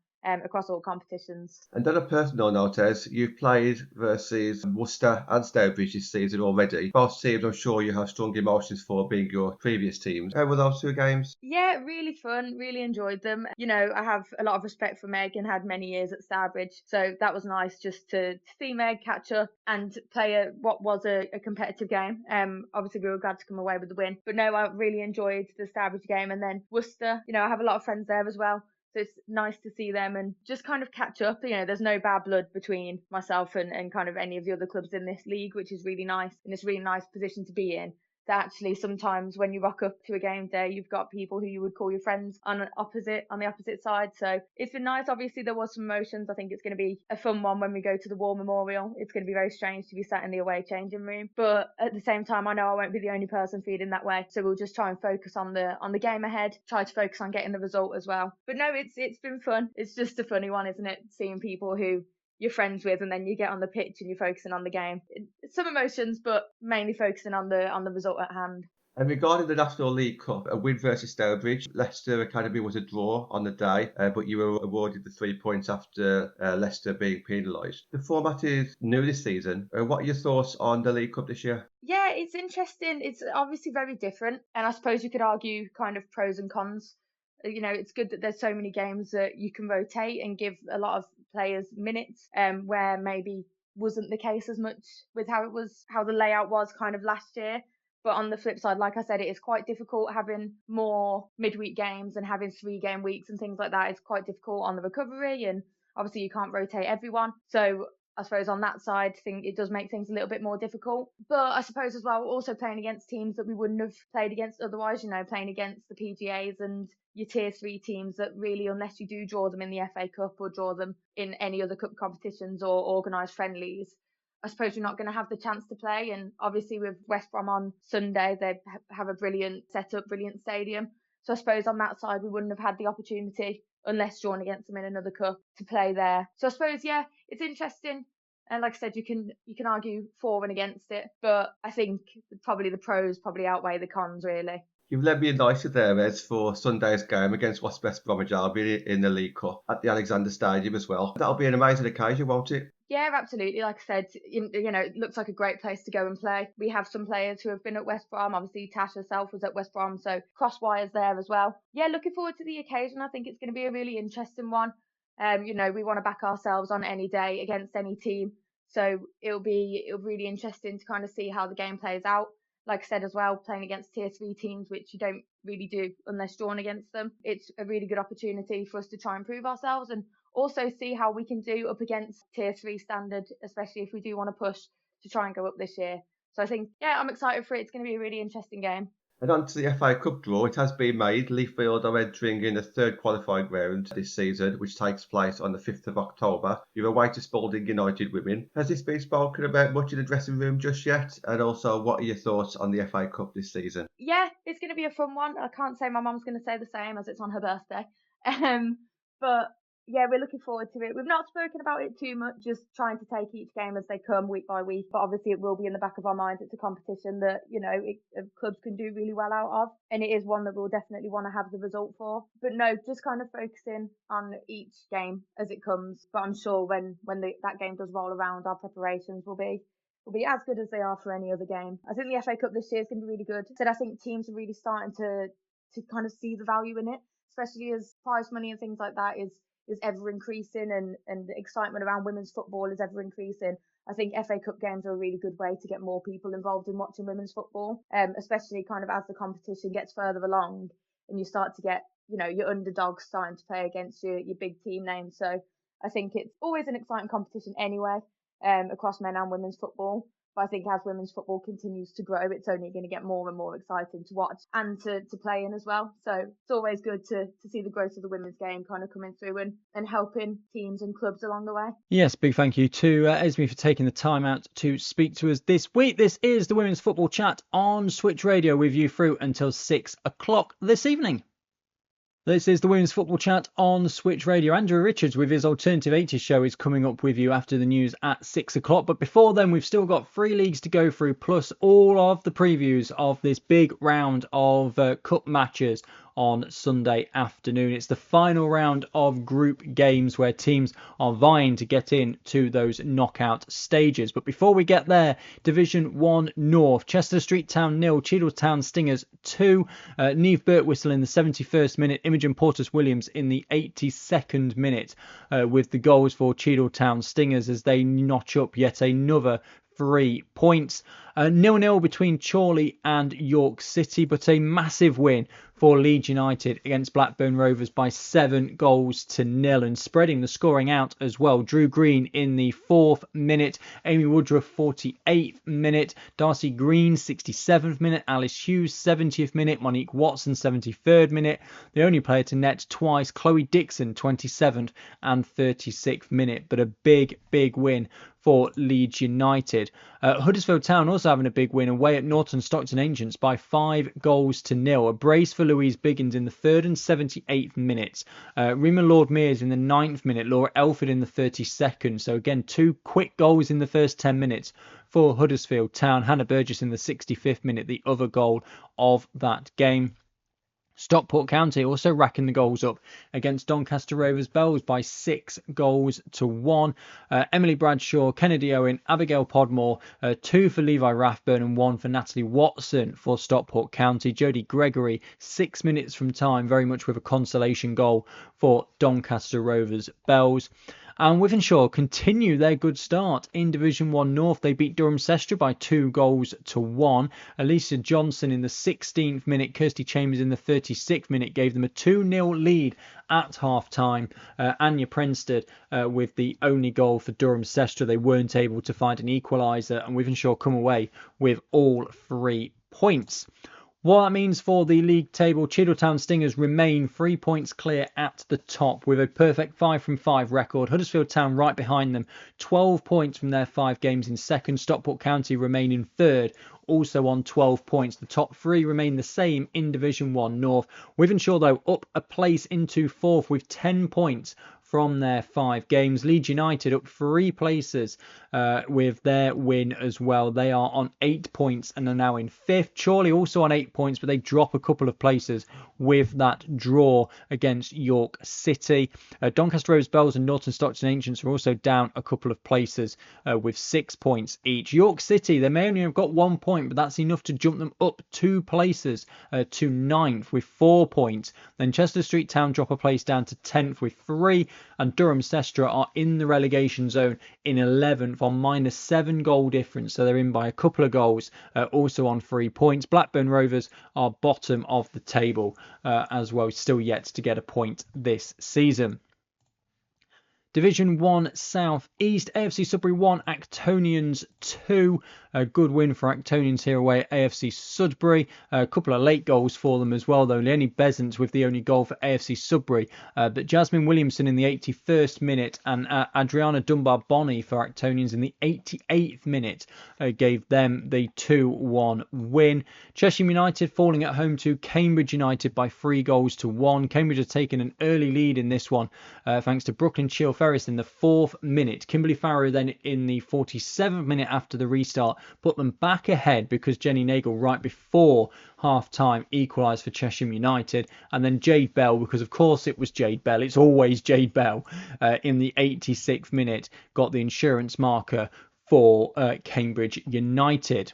across all competitions. And on a personal note, Ez, you've played versus Worcester and Stourbridge this season already. Both teams I'm sure you have strong emotions for, being your previous teams. How were those 2 games? Yeah, really fun, really enjoyed them. I have a lot of respect for Meg and had many years at Stourbridge, so that was nice just to see Meg catch up and play what was a competitive game. Obviously we were glad to come away with the win, but no, I really enjoyed the Stourbridge game. And then Worcester, I have a lot of friends there as well, so it's nice to see them and just kind of catch up. There's no bad blood between myself and kind of any of the other clubs in this league, which is really nice, and it's a really nice position to be in. That actually sometimes when you rock up to a game day, you've got people who you would call your friends on the opposite side. So it's been nice. Obviously there was some emotions. I think it's going to be a fun one when we go to the War Memorial. It's going to be very strange to be sat in the away changing room, but at the same time I know I won't be the only person feeling that way, so we'll just try and focus on the game ahead, try to focus on getting the result as well. But no, it's been fun. It's just a funny one, isn't it, seeing people who you're friends with and then you get on the pitch and you're focusing on the game. Some emotions, but mainly focusing on the result at hand. And regarding the National League Cup, a win versus Stourbridge, Leicester Academy was a draw on the day, but you were awarded the 3 points after Leicester being penalised. The format is new this season. What are your thoughts on the League Cup this year? Yeah, it's interesting. It's obviously very different, and I suppose you could argue kind of pros and cons. It's good that there's so many games that you can rotate and give a lot of players minutes, where maybe wasn't the case as much with how the layout was kind of last year. But on the flip side, like I said, it is quite difficult having more midweek games and having 3-game weeks and things like that. It's quite difficult on the recovery, and obviously you can't rotate everyone. So I suppose on that side, I think it does make things a little bit more difficult. But I suppose as well, also playing against teams that we wouldn't have played against otherwise, playing against the PGAs and your tier 3 teams that really, unless you do draw them in the FA Cup or draw them in any other cup competitions or organised friendlies, I suppose you're not going to have the chance to play. And obviously with West Brom on Sunday, they have a brilliant setup, brilliant stadium. So I suppose on that side, we wouldn't have had the opportunity, unless drawn against them in another cup, to play there. So I suppose, yeah, it's interesting. And like I said, you can argue for and against it, but I think probably the pros probably outweigh the cons, really. You've led me nicely there, Ez, for Sunday's game against West Bromwich Albion in the League Cup at the Alexander Stadium as well. That'll be an amazing occasion, won't it? Yeah, absolutely. Like I said, it looks like a great place to go and play. We have some players who have been at West Brom. Obviously, Tash herself was at West Brom, so cross wires there as well. Yeah, looking forward to the occasion. I think it's going to be a really interesting one. We want to back ourselves on any day against any team. So it'll be really interesting to kind of see how the game plays out. Like I said as well, playing against tier 3 teams, which you don't really do unless drawn against them. It's a really good opportunity for us to try and prove ourselves and also see how we can do up against tier 3 standard, especially if we do want to push to try and go up this year. So I think, I'm excited for it. It's going to be a really interesting game. And on to the FA Cup draw, it has been made. Leafield are entering in the third qualifying round this season, which takes place on the 5th of October. You're away to Spalding United women. Has this been spoken about much in the dressing room just yet? And also, what are your thoughts on the FA Cup this season? Yeah, it's going to be a fun one. I can't say my mum's going to say the same as it's on her birthday. But yeah, we're looking forward to it. We've not spoken about it too much, just trying to take each game as they come week by week. But obviously it will be in the back of our minds. It's a competition that, clubs can do really well out of. And it is one that we'll definitely want to have the result for. But no, just kind of focusing on each game as it comes. But I'm sure when that game does roll around, our preparations will be as good as they are for any other game. I think the FA Cup this year is going to be really good. So I think teams are really starting to kind of see the value in it, especially as prize money and things like that is ever increasing and the excitement around women's football is ever increasing. I think FA Cup games are a really good way to get more people involved in watching women's football, especially kind of as the competition gets further along and you start to get, your underdogs starting to play against your big team names. So I think it's always an exciting competition anyway, across men and women's football. But I think as women's football continues to grow, it's only going to get more and more exciting to watch and to play in as well. So it's always good to see the growth of the women's game kind of coming through and helping teams and clubs along the way. Yes, big thank you to Esme for taking the time out to speak to us this week. This is the Women's Football Chat on Switch Radio with you through until 6 o'clock this evening. This is the Women's Football Chat on Switch Radio. Andrew Richards with his Alternative 80s show is coming up with you after the news at 6 o'clock. But before then, we've still got 3 leagues to go through, plus all of the previews of this big round of cup matches on Sunday afternoon. It's the final round of group games where teams are vying to get into those knockout stages. But before we get there, Division 1 North, Chester Street Town 0, Cheadle Town Stingers 2, Neve Birtwistle in the 71st minute, Imogen Portis Williams in the 82nd minute with the goals for Cheadle Town Stingers as they notch up yet another 3 points. 0-0 between Chorley and York City, but a massive win for Leeds United against Blackburn Rovers by 7-0, and spreading the scoring out as well. Drew Green in the 4th minute, Amy Woodruff 48th minute, Darcy Green 67th minute, Alice Hughes 70th minute, Monique Watson 73rd minute. The only player to net twice, Chloe Dixon 27th and 36th minute, but a big win for Leeds United. Huddersfield Town also having a big win away at Norton Stockton Ancients by 5-0. A brace for Louise Biggins in the 3rd and 78th minutes. Rima Lord Mears in the 9th minute. Laura Elford in the 32nd. So again, 2 quick goals in the first 10 minutes for Huddersfield Town. Hannah Burgess in the 65th minute, the other goal of that game. Stockport County also racking the goals up against Doncaster Rovers Bells by 6-1. Emily Bradshaw, Kennedy Owen, Abigail Podmore, 2 for Levi Rathburn and 1 for Natalie Watson for Stockport County. Jodie Gregory, 6 minutes from time, very much with a consolation goal for Doncaster Rovers Bells. And Wythenshawe continue their good start in Division 1 North. They beat Durham Sestra by 2-1. Alicia Johnson in the 16th minute, Kirsty Chambers in the 36th minute gave them a 2-0 lead at half-time. Anya Prenstead with the only goal for Durham Sestra. They weren't able to find an equaliser, and Wythenshawe come away with all 3 points. What that means for the league table, Cheadletown Stingers remain 3 points clear at the top with a perfect 5 from 5 record. Huddersfield Town right behind them, 12 points from their 5 games in second. Stockport County remain in third, also on 12 points. The top 3 remain the same in Division 1 North. Wythenshawe, though, up a place into 4th with 10 points from their 5 games. Leeds United up 3 places with their win as well. They are on 8 points and are now in 5th. Chorley also on 8 points, but they drop a couple of places with that draw against York City. Doncaster Rovers Bells and Norton Stockton Ancients are also down a couple of places with 6 points each. York City, they may only have got 1 point, but that's enough to jump them up 2 places to 9th with 4 points. Then Chester Street Town drop a place down to 10th with 3. and Durham Sestra are in the relegation zone in 11th on -7 goal difference, so they're in by a couple of goals, also on 3 points. Blackburn Rovers are bottom of the table as well, still yet to get a point this season. Division 1 South East, AFC Sudbury 1, Actonians 2. A good win for Actonians here away at AFC Sudbury. A couple of late goals for them as well, though. Lenny Besant with the only goal for AFC Sudbury. But Jasmine Williamson in the 81st minute and Adriana Dunbar-Bonney for Actonians in the 88th minute gave them the 2-1 win. Cheshire United falling at home to Cambridge United by 3-1. Cambridge have taken an early lead in this one thanks to Brooklyn Chill Ferris in the 4th minute. Kimberly Farrow then in the 47th minute after the restart put them back ahead because Jenny Nagel right before half-time equalised for Cheshire United. And then Jade Bell, because of course it was Jade Bell, it's always Jade Bell, in the 86th minute got the insurance marker for Cambridge United.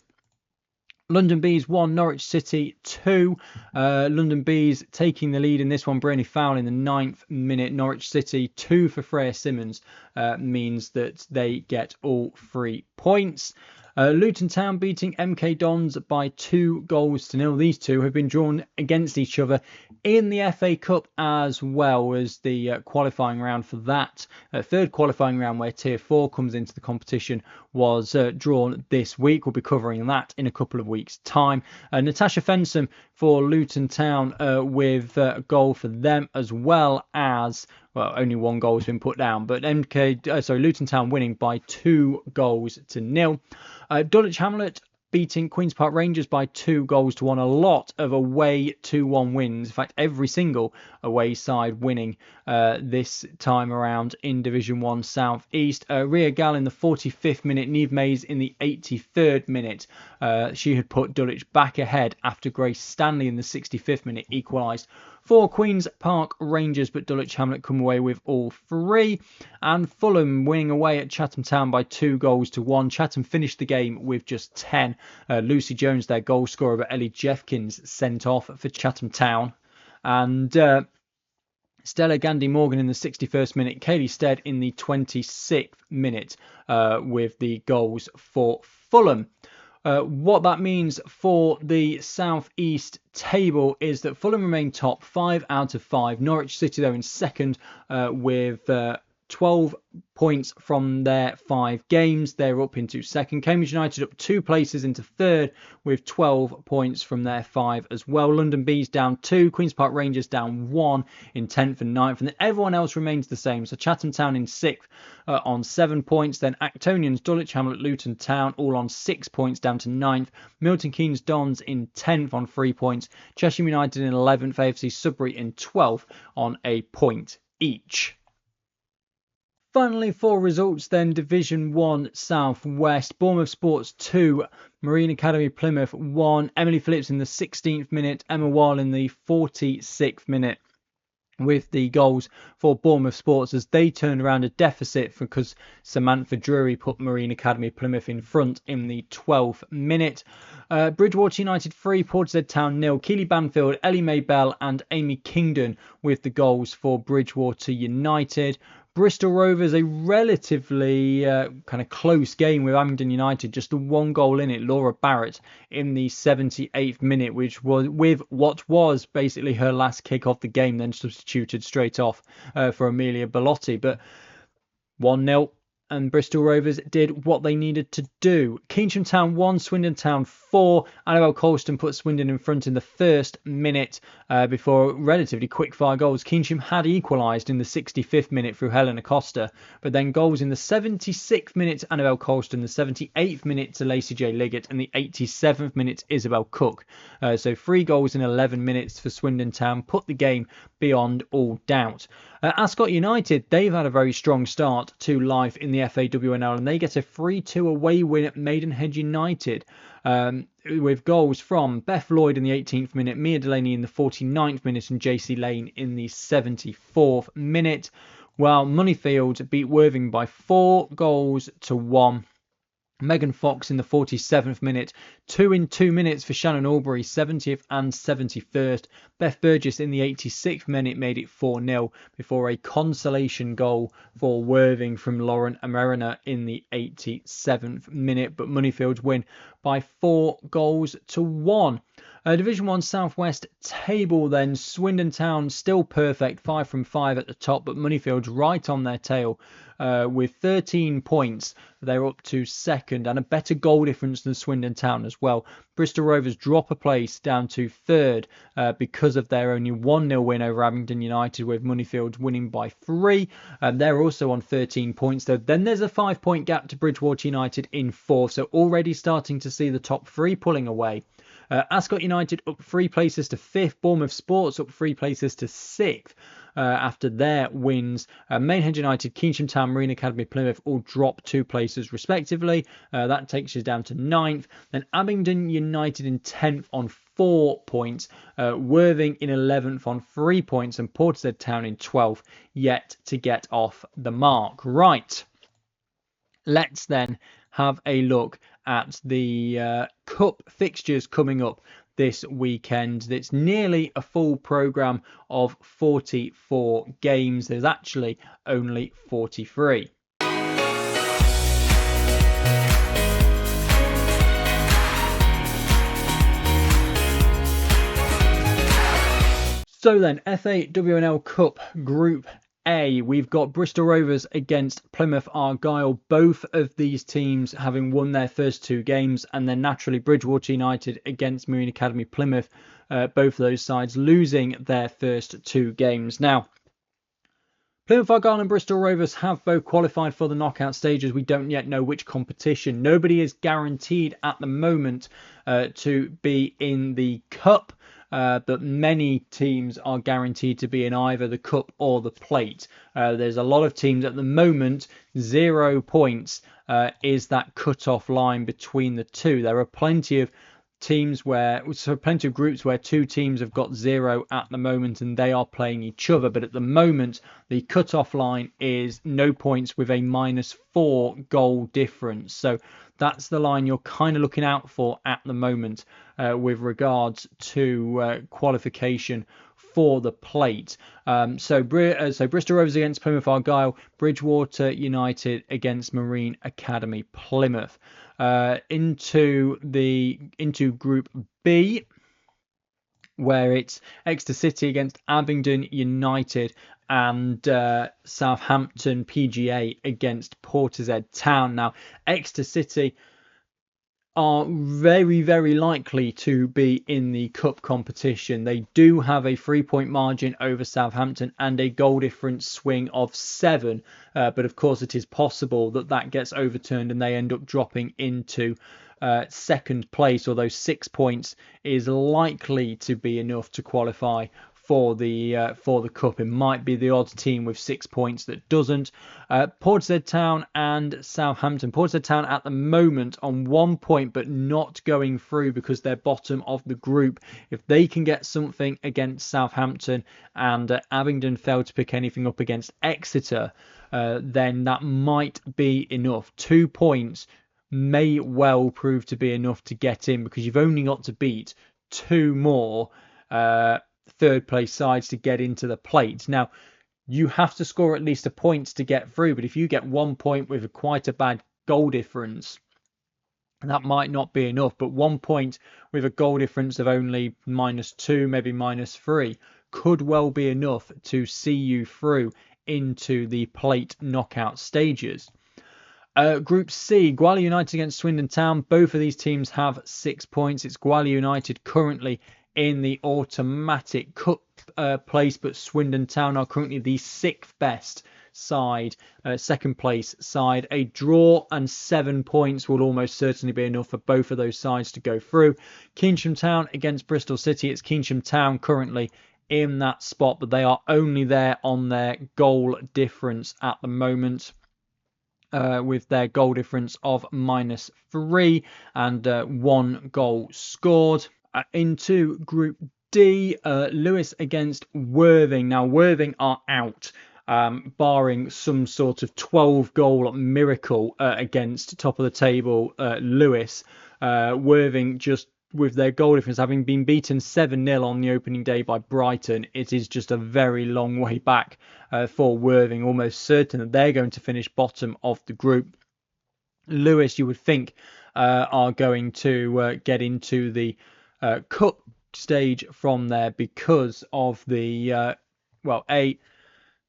London Bees 1, Norwich City 2. London Bees taking the lead in this one. Bryony Fowle in the 9th minute. Norwich City 2 for Freya Simmons means that they get all 3 points. Luton Town beating MK Dons by 2-0. These two have been drawn against each other in the FA Cup as well as the qualifying round for that. Third qualifying round where Tier 4 comes into the competition was drawn this week. We'll be covering that in a couple of weeks' time. Natasha Fensom for Luton Town with a goal for them, as well as, well, only 1 goal has been put down, but Luton Town winning by 2-0. Dulwich Hamlet beating Queen's Park Rangers by 2-1. A lot of away 2-1 wins. In fact, every single away side winning this time around in Division 1 South East. Ria Gall in the 45th minute. Neve Mays in the 83rd minute. She had put Dulwich back ahead after Grace Stanley in the 65th minute equalised for Queen's Park Rangers, but Dulwich Hamlet come away with all 3. And Fulham winning away at Chatham Town by 2-1. Chatham finished the game with just 10. Lucy Jones, their goal scorer, but Ellie Jeffkins sent off for Chatham Town. And Stella Gandy Morgan in the 61st minute. Kaylee Stead in the 26th minute with the goals for Fulham. What that means for the South East table is that Fulham remain top 5 out of 5. Norwich City, though, in second with 12 points from their 5 games. They're up into second. Cambridge United up 2 places into third with 12 points from their 5 as well. London Bees down 2. Queen's Park Rangers down 1 in 10th and 9th. And then everyone else remains the same. So Chatham Town in 6th on 7 points. Then Actonians, Dulwich Hamlet, Luton Town all on 6 points down to 9th. Milton Keynes Dons in 10th on 3 points. Cheshire United in 11th. AFC Sudbury in 12th on a point each. Finally, for results then, Division 1 South West. Bournemouth Sports 2, Marine Academy Plymouth 1. Emily Phillips in the 16th minute, Emma Wall in the 46th minute with the goals for Bournemouth Sports as they turned around a deficit because Samantha Drury put Marine Academy Plymouth in front in the 12th minute. Bridgewater United 3, Portishead Town 0. Keely Banfield, Ellie Mae Bell and Amy Kingdon with the goals for Bridgewater United. Bristol Rovers, a relatively kind of close game with Abingdon United, just the 1 goal in it. Laura Barrett in the 78th minute, which was with what was basically her last kick of the game, then substituted straight off for Amelia Bellotti. But 1-0. And Bristol Rovers did what they needed to do. Keynsham Town 1, Swindon Town 4. Annabelle Colston put Swindon in front in the 1st minute before relatively quick-fire goals. Keynsham had equalised in the 65th minute through Helen Acosta, but then goals in the 76th minute to Annabelle Colston, the 78th minute to Lacey J. Liggett, and the 87th minute to Isabel Cook. So 3 goals in 11 minutes for Swindon Town put the game beyond all doubt. Ascot United, they've had a very strong start to life in the FAWNL and they get a 3-2 away win at Maidenhead United with goals from Beth Lloyd in the 18th minute, Mia Delaney in the 49th minute and JC Lane in the 74th minute, while Moneyfield beat Worthing by 4-1. Megan Fox in the 47th minute, 2 in 2 minutes for Shannon Albury, 70th and 71st. Beth Burgess in the 86th minute made it 4-0 before a consolation goal for Worthing from Lauren Amerina in the 87th minute. But Moneyfields win by 4-1. Division 1 Southwest table then. Swindon Town still perfect, 5 from 5 at the top, but Moneyfields right on their tail with 13 points. They're up to second and a better goal difference than Swindon Town as well. Bristol Rovers drop a place down to third because of their only 1-0 win over Abingdon United, with Moneyfields winning by 3. They're also on 13 points though. Then there's a 5-point gap to Bridgewater United in 4th, so already starting to see the top 3 pulling away. Ascot United up 3 places to 5th. Bournemouth Sports up 3 places to 6th after their wins. Maidenhead United, Keynsham Town, Marine Academy, Plymouth all drop 2 places respectively. That takes you down to 9th. Then Abingdon United in 10th on 4 points. Worthing in 11th on 3 points. And Portishead Town in 12th, yet to get off the mark. Right. Let's then have a look at the Cup fixtures coming up this weekend. It's nearly a full programme of 44 games. There's actually only 43. So then, FAWNL Cup Group A, we've got Bristol Rovers against Plymouth Argyle, both of these teams having won their first 2 games, and then naturally Bridgewater United against Marine Academy Plymouth, both of those sides losing their first 2 games. Now, Plymouth Argyle and Bristol Rovers have both qualified for the knockout stages. We don't yet know which competition. Nobody is guaranteed at the moment to be in the Cup. But many teams are guaranteed to be in either the Cup or the Plate. There's a lot of teams at the moment. 0 points is that cut-off line between the two. There are plenty of plenty of groups where 2 teams have got 0 at the moment and they are playing each other. But at the moment, the cut-off line is no points with a -4 goal difference. So that's the line you're kind of looking out for at the moment with regards to qualification for the Plate. So Bristol Rovers against Plymouth Argyle, Bridgewater United against Marine Academy Plymouth. Into Group B, where it's Exeter City against Abingdon United and Southampton PGA against Portishead Town. Now, Exeter City are very, very likely to be in the Cup competition. They do have a 3-point margin over Southampton and a goal difference swing of 7. But of course, it is possible that that gets overturned and they end up dropping into second place, although 6 points is likely to be enough to qualify for the Cup. It might be the odd team with 6 points that doesn't. Portishead Town and Southampton. Portishead Town at the moment on 1 point, but not going through because they're bottom of the group. If they can get something against Southampton and Abingdon failed to pick anything up against Exeter, then that might be enough. 2 points may well prove to be enough to get in because you've only got to beat 2 more third place sides to get into the Plate. Now, you have to score at least a point to get through, but if you get 1 point with quite a bad goal difference, that might not be enough. But 1 point with a goal difference of only -2, maybe -3, could well be enough to see you through into the Plate knockout stages. Group C, Gwalior United against Swindon Town. Both of these teams have 6 points. It's Gwalior United currently in the automatic Cup place, but Swindon Town are currently the 6th best side, second place side. A draw and 7 points will almost certainly be enough for both of those sides to go through. Keynsham Town against Bristol City. It's Keynsham Town currently in that spot, but they are only there on their goal difference at the moment. With their goal difference of -3 and 1 goal scored. Into Group D, Lewis against Worthing. Now, Worthing are out. barring some sort of 12-goal miracle against top of the table Lewis. Worthing, just with their goal difference, having been beaten 7-0 on the opening day by Brighton, it is just a very long way back for Worthing, almost certain that they're going to finish bottom of the group. Lewis, you would think, are going to get into the cup stage from there because of the,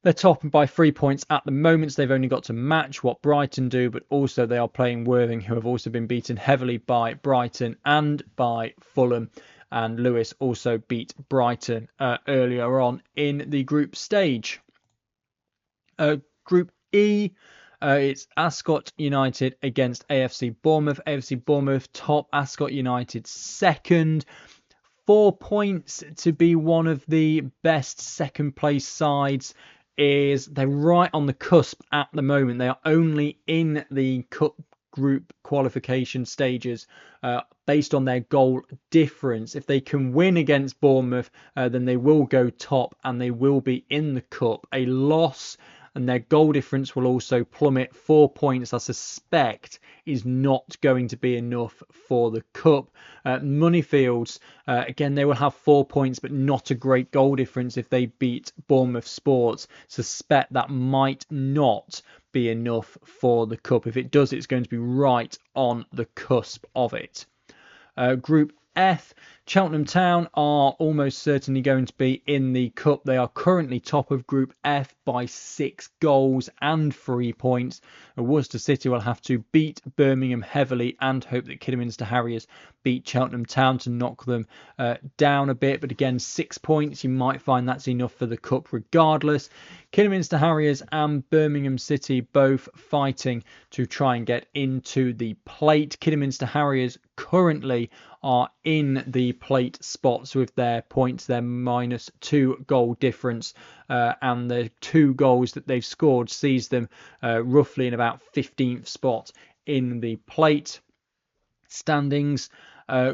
they're topping by 3 points at the moment, so they've only got to match what Brighton do, but also they are playing Worthing, who have also been beaten heavily by Brighton and by Fulham. And Lewis also beat Brighton earlier on in the group stage. Group E, it's Ascot United against AFC Bournemouth. AFC Bournemouth top, Ascot United second. 4 points to be one of the best second place sides. They're right on the cusp at the moment. They are only in the cup group qualification stages based on their goal difference. If they can win against Bournemouth, then they will go top and they will be in the cup. A loss and their goal difference will also plummet. 4 points, I suspect, is not going to be enough for the cup. Moneyfields, again, they will have 4 points, but not a great goal difference if they beat Bournemouth Sports. Suspect that might not be enough for the cup. If it does, it's going to be right on the cusp of it. Group F, Cheltenham Town are almost certainly going to be in the cup. They are currently top of Group F by 6 goals and 3 points. Worcester City will have to beat Birmingham heavily and hope that Kidderminster Harriers beat Cheltenham Town to knock them down a bit. But again, 6 points, you might find that's enough for the cup regardless. Kidderminster Harriers and Birmingham City both fighting to try and get into the plate. Kidderminster Harriers currently are in the plate spots with their points, their -2 goal difference, and the 2 goals that they've scored sees them roughly in about 15th spot in the plate standings.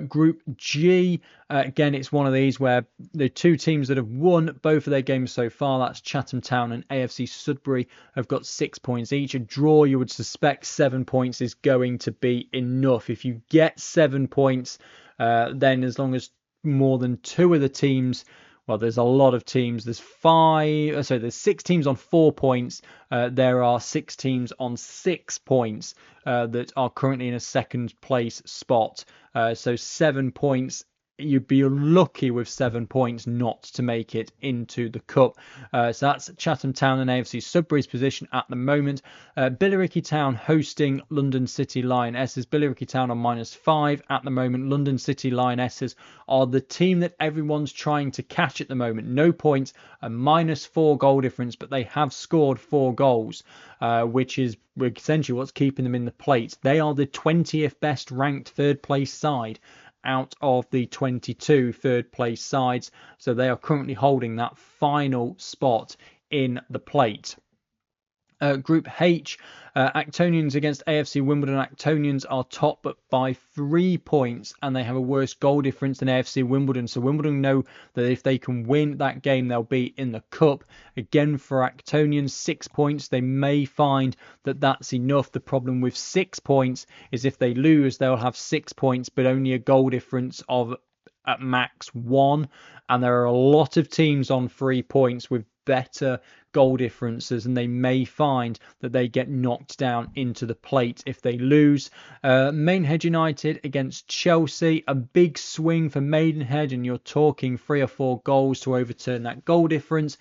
Group G, again, it's one of these where the 2 teams that have won both of their games so far, that's Chatham Town and AFC Sudbury, have got 6 points each. A draw, you would suspect 7 points is going to be enough. If you get 7 points, then as long as more than 2 of the teams, well, there's a lot of teams. There's 6 teams on 4 points. There are 6 teams on 6 points that are currently in a second place spot. So 7 points. You'd be lucky with 7 points not to make it into the cup. So that's Chatham Town and AFC Sudbury's position at the moment. Billericay Town hosting London City Lionesses. Billericay Town on -5 at the moment. London City Lionesses are the team that everyone's trying to catch at the moment. No points, a -4 goal difference, but they have scored 4 goals, which is essentially what's keeping them in the plate. They are the 20th best ranked third place side out of the 22 third place sides, so they are currently holding that final spot in the plate. Group H, Actonians against AFC Wimbledon. Actonians are top but by 3 points, and they have a worse goal difference than AFC Wimbledon. So Wimbledon know that if they can win that game, they'll be in the cup. Again, for Actonians, 6 points. They may find that that's enough. The problem with 6 points is if they lose, they'll have 6 points, but only a goal difference of at max 1. And there are a lot of teams on 3 points with better goal differences, and they may find that they get knocked down into the plate if they lose. Maidenhead United against Chelsea, a big swing for Maidenhead, and you're talking 3 or 4 goals to overturn that goal difference.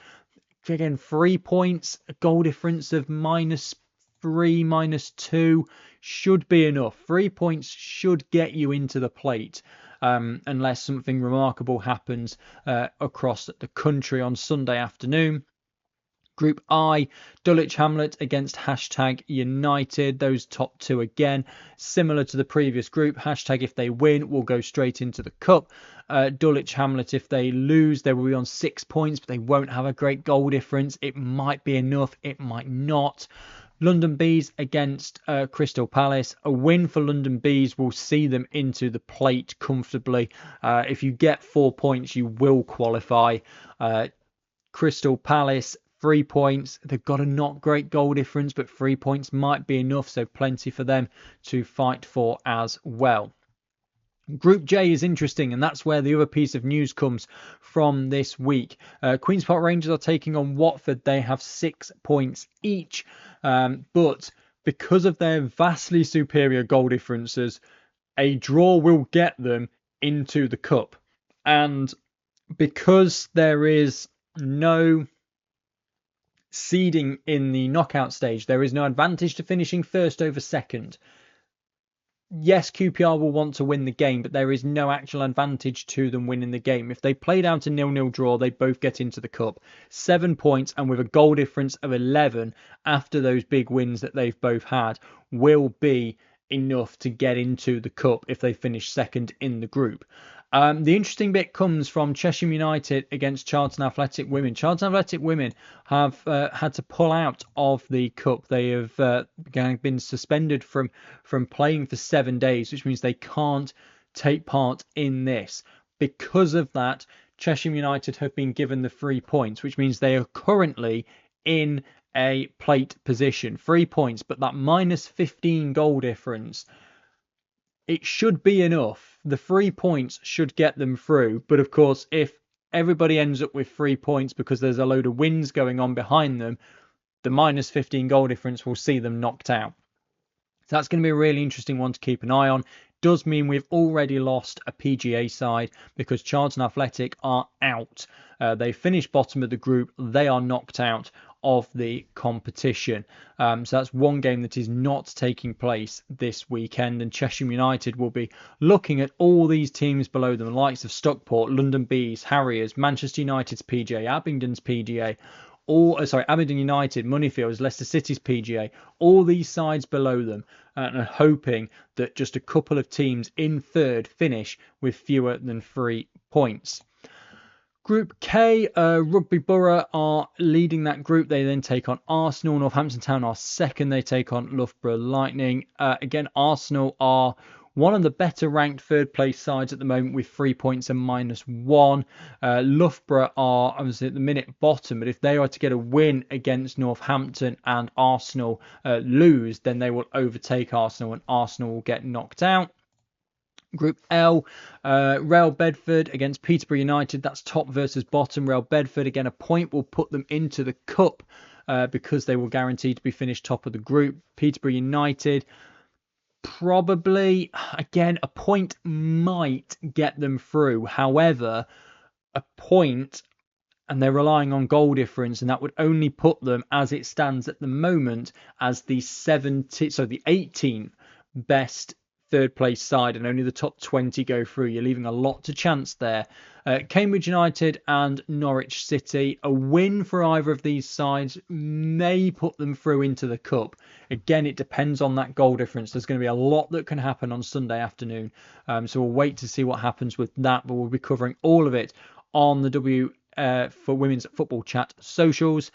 Again, 3 points, a goal difference of -3, -2 should be enough. 3 points should get you into the plate. Unless something remarkable happens across the country on Sunday afternoon. Group I, Dulwich Hamlet against #United. Those top 2 again, similar to the previous group. #, if they win, will go straight into the cup. Dulwich Hamlet, if they lose, they will be on 6 points, but they won't have a great goal difference. It might be enough, it might not. London Bees against Crystal Palace. A win for London Bees will see them into the plate comfortably. If you get 4 points, you will qualify. Crystal Palace, 3 points. They've got a not great goal difference, but 3 points might be enough, so plenty for them to fight for as well. Group J is interesting, and that's where the other piece of news comes from this week. Queen's Park Rangers are taking on Watford. They have 6 points each, but because of their vastly superior goal differences, a draw will get them into the cup. And because there is no seeding in the knockout stage, there is no advantage to finishing first over second. Yes, QPR will want to win the game, but there is no actual advantage to them winning the game. If they play down to 0-0 draw, they both get into the cup. 7 points, and with a goal difference of 11 after those big wins that they've both had, will be enough to get into the cup if they finish second in the group. The interesting bit comes from Cheshire United against Charlton Athletic Women. Charlton Athletic Women have had to pull out of the cup. They have been suspended from playing for 7 days, which means they can't take part in this. Because of that, Cheshire United have been given the 3 points, which means they are currently in a plate position. 3 points, but that minus 15 goal difference, it should be enough. The 3 points should get them through. But of course, if everybody ends up with 3 points because there's a load of wins going on behind them, the minus 15 goal difference will see them knocked out. So that's going to be a really interesting one to keep an eye on. Does mean we've already lost a PGA side because Charlton Athletic are out. They finished bottom of the group. They are knocked out of the competition. So that's one game that is not taking place this weekend, and Cheshire United will be looking at all these teams below them, the likes of Stockport, London Bees, Harriers, Manchester United's PGA, Abingdon's PGA, Abingdon United, Moneyfields, Leicester City's PGA, all these sides below them, and are hoping that just a couple of teams in third finish with fewer than 3 points. Group K, Rugby Borough are leading that group. They then take on Arsenal. Northampton Town are second. They take on Loughborough Lightning. Again, Arsenal are one of the better ranked third place sides at the moment with 3 points and -1. Loughborough are obviously at the minute bottom, but if they are to get a win against Northampton and Arsenal lose, then they will overtake Arsenal and Arsenal will get knocked out. Group L, Real Bedford against Peterborough United. That's top versus bottom. Real Bedford, again, a point will put them into the cup because they will guarantee to be finished top of the group. Peterborough United, probably, again, a point might get them through. However, a point, and they're relying on goal difference, and that would only put them, as it stands at the moment, as the 18th best third place side, and only the top 20 go through. You're leaving a lot to chance there. Cambridge United and Norwich City, a win for either of these sides may put them through into the cup. Again, it depends on that goal difference. There's going to be a lot that can happen on Sunday afternoon, so we'll wait to see what happens with that, but we'll be covering all of it on the for Women's Football Chat socials.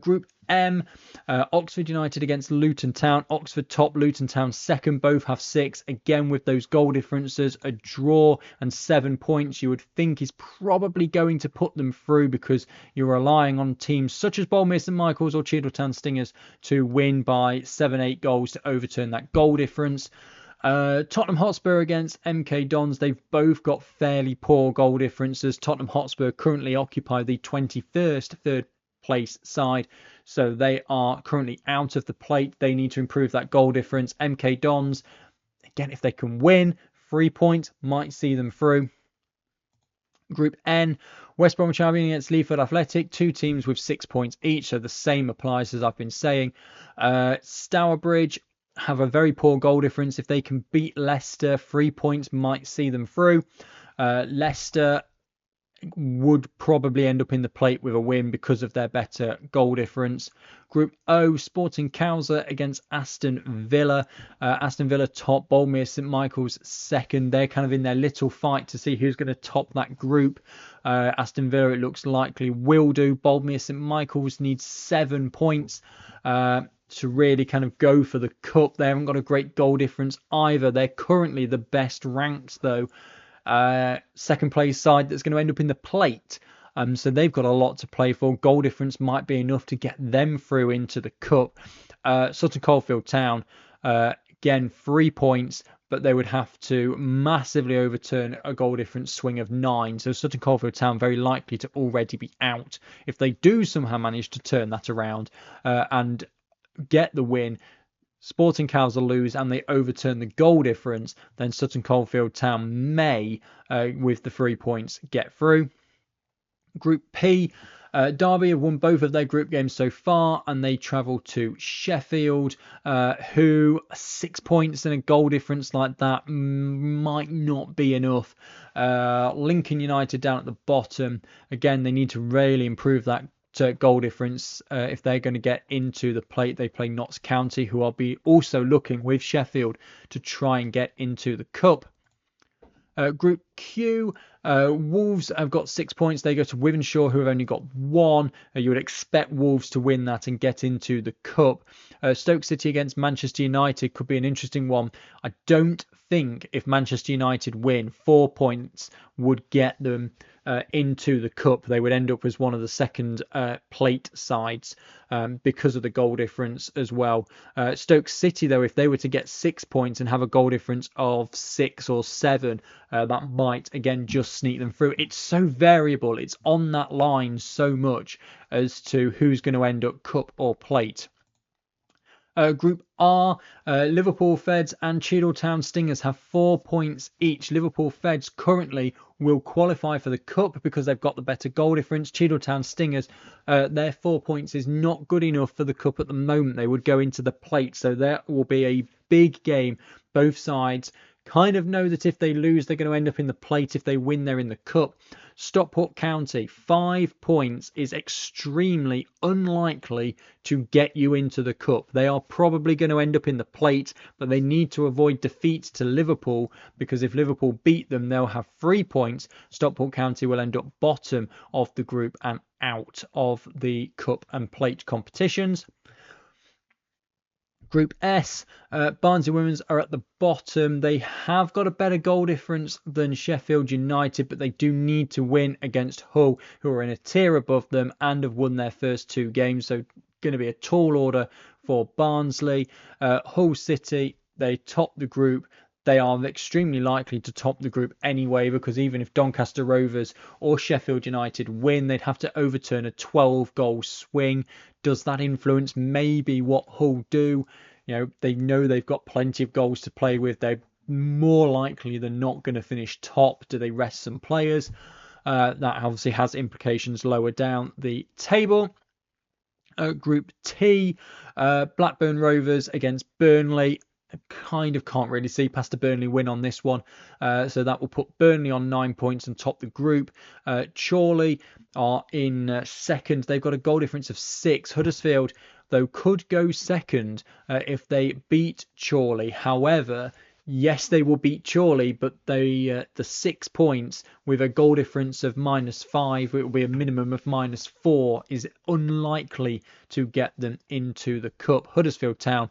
Group M, Oxford United against Luton Town. Oxford top, Luton Town second. Both have 6. Again, with those goal differences, a draw and 7 points you would think is probably going to put them through, because you're relying on teams such as Bournemouth St Michael's or Cheadle Stingers to win by 7-8 goals to overturn that goal difference. Tottenham Hotspur against MK Dons. They've both got fairly poor goal differences. Tottenham Hotspur currently occupy the 21st third place side, so they are currently out of the plate. They need to improve that goal difference. MK Dons, again, if they can win, 3 points might see them through. Group N, West Bromwich Albion against Leafield Athletic. 2 teams with 6 points each, so the same applies as I've been saying. Stourbridge have a very poor goal difference. If they can beat Leicester, 3 points might see them through. Leicester would probably end up in the plate with a win because of their better goal difference. Group O, Sporting Khalsa against Aston Villa. Aston Villa top, Bournemouth St Michael's second. They're kind of in their little fight to see who's going to top that group. Aston Villa, it looks likely, will do. Bournemouth St Michael's needs 7 points to really kind of go for the cup. They haven't got a great goal difference either. They're currently the best ranked, though. Second place side that's going to end up in the plate. So they've got a lot to play for. Goal difference might be enough to get them through into the cup. Sutton Coldfield Town, again, 3 points, but they would have to massively overturn a goal difference swing of 9. So Sutton Coldfield Town very likely to already be out. If they do somehow manage to turn that around and get the win, Sporting Khalsa lose and they overturn the goal difference, then Sutton Coldfield Town may, with the 3 points, get through. Group P, Derby have won both of their group games so far, and they travel to Sheffield, who 6 points and a goal difference like that might not be enough. Lincoln United down at the bottom. Again, they need to really improve that goal difference if they're going to get into the plate. They play Notts County, who will be also looking with Sheffield to try and get into the cup. Group Q, Wolves have got 6 points. They go to Wythenshawe, who have only got 1. You would expect Wolves to win that and get into the cup. Stoke City against Manchester United could be an interesting one. I don't think if Manchester United win, 4 points would get them into the cup. They would end up as one of the second plate sides because of the goal difference as well. Stoke City, though, if they were to get 6 points and have a goal difference of 6 or 7, that might again just sneak them through. It's so variable. It's on that line so much as to who's going to end up cup or plate. Group R, Liverpool Feds and Cheadle Town Stingers have 4 points each. Liverpool Feds currently will qualify for the cup because they've got the better goal difference. Cheadle Town Stingers, their 4 points is not good enough for the cup at the moment. They would go into the plate, so there will be a big game. Both sides kind of know that if they lose, they're going to end up in the plate. If they win, they're in the cup. Stockport County, 5 points is extremely unlikely to get you into the cup. They are probably going to end up in the plate, but they need to avoid defeat to Liverpool, because if Liverpool beat them, they'll have 3 points. Stockport County will end up bottom of the group and out of the cup and plate competitions. Group S, Barnsley Women's are at the bottom. They have got a better goal difference than Sheffield United, but they do need to win against Hull, who are in a tier above them and have won their first 2 games. So going to be a tall order for Barnsley. Hull City, they top the group. They are extremely likely to top the group anyway, because even if Doncaster Rovers or Sheffield United win, they'd have to overturn a 12-goal swing. Does that influence maybe what Hull do? They know they've got plenty of goals to play with. They're more likely than not going to finish top. Do they rest some players? That obviously has implications lower down the table. Group T, Blackburn Rovers against Burnley. I kind of can't really see past a Burnley win on this one. So that will put Burnley on 9 points and top the group. Chorley are in second. They've got a goal difference of 6. Huddersfield, though, could go second if they beat Chorley. However, yes, they will beat Chorley, but the 6 points with a goal difference of -5, it will be a minimum of -4, is unlikely to get them into the cup. Huddersfield Town,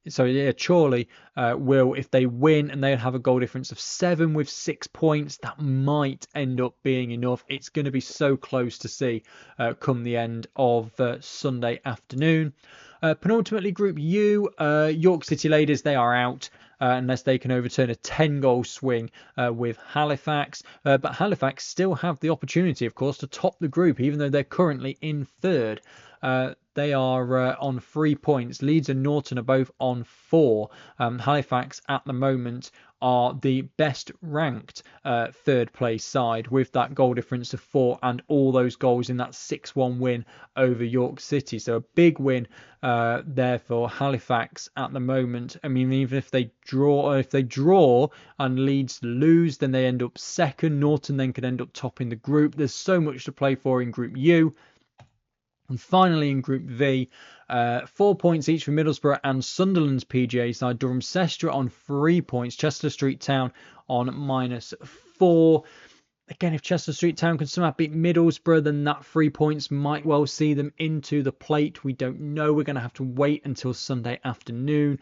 Chorley will, if they win and they have a goal difference of 7 with 6 points, that might end up being enough. It's going to be so close to see come the end of Sunday afternoon. Penultimately, Group U, York City Ladies, they are out unless they can overturn a 10-goal swing with Halifax. But Halifax still have the opportunity, of course, to top the group, even though they're currently in third. They are on 3 points. Leeds and Norton are both on 4. Halifax at the moment are the best ranked third place side with that goal difference of 4 and all those goals in that 6-1 win over York City. So a big win there for Halifax at the moment. I mean, even if they draw and Leeds lose, then they end up second. Norton then could end up topping the group. There's so much to play for in Group U. And finally, in Group V, 4 points each for Middlesbrough and Sunderland's PGA side. Durham Sestra on 3 points. Chester Street Town on -4. Again, if Chester Street Town can somehow beat Middlesbrough, then that 3 points might well see them into the plate. We don't know. We're going to have to wait until Sunday afternoon.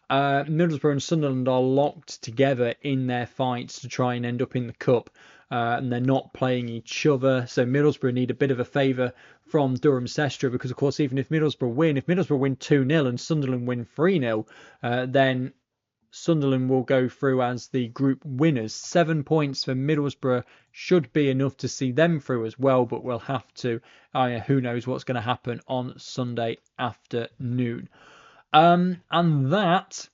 Middlesbrough and Sunderland are locked together in their fights to try and end up in the cup. and they're not playing each other. So Middlesbrough need a bit of a favour from Durham Sestra, because of course even if Middlesbrough win 2-0 and Sunderland win 3-0, then Sunderland will go through as the group winners. 7 points for Middlesbrough should be enough to see them through as well, but we'll have to, who knows what's going to happen on Sunday afternoon. And that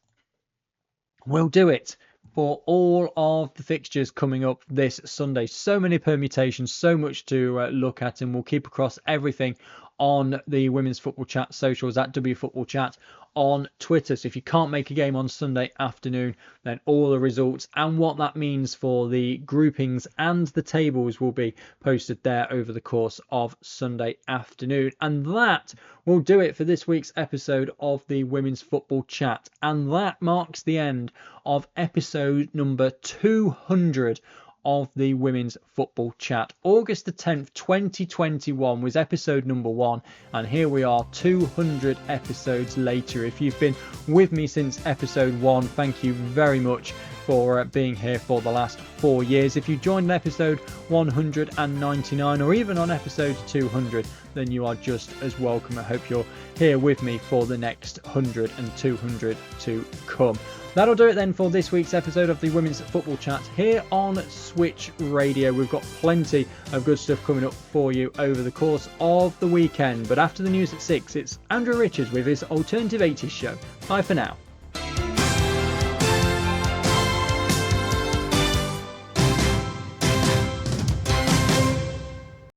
will do it for all of the fixtures coming up this Sunday. So many permutations, so much to look at, and we'll keep across everything on the Women's Football Chat socials at WFootball Chat on Twitter. So if you can't make a game on Sunday afternoon, then all the results and what that means for the groupings and the tables will be posted there over the course of Sunday afternoon. And that will do it for this week's episode of the Women's Football Chat. And that marks the end of episode number 200 of the Women's Football Chat. August the 10th, 2021 was episode number 1, and here we are 200 episodes later. If you've been with me since episode 1, thank you very much for being here for the last 4 years. If you joined episode 199 or even on episode 200, then you are just as welcome. I hope you're here with me for the next 100 and 200 to come. That'll do it then for this week's episode of the Women's Football Chat here on Switch Radio. We've got plenty of good stuff coming up for you over the course of the weekend. But after the news at 6, it's Andrew Richards with his Alternative 80s show. Bye for now.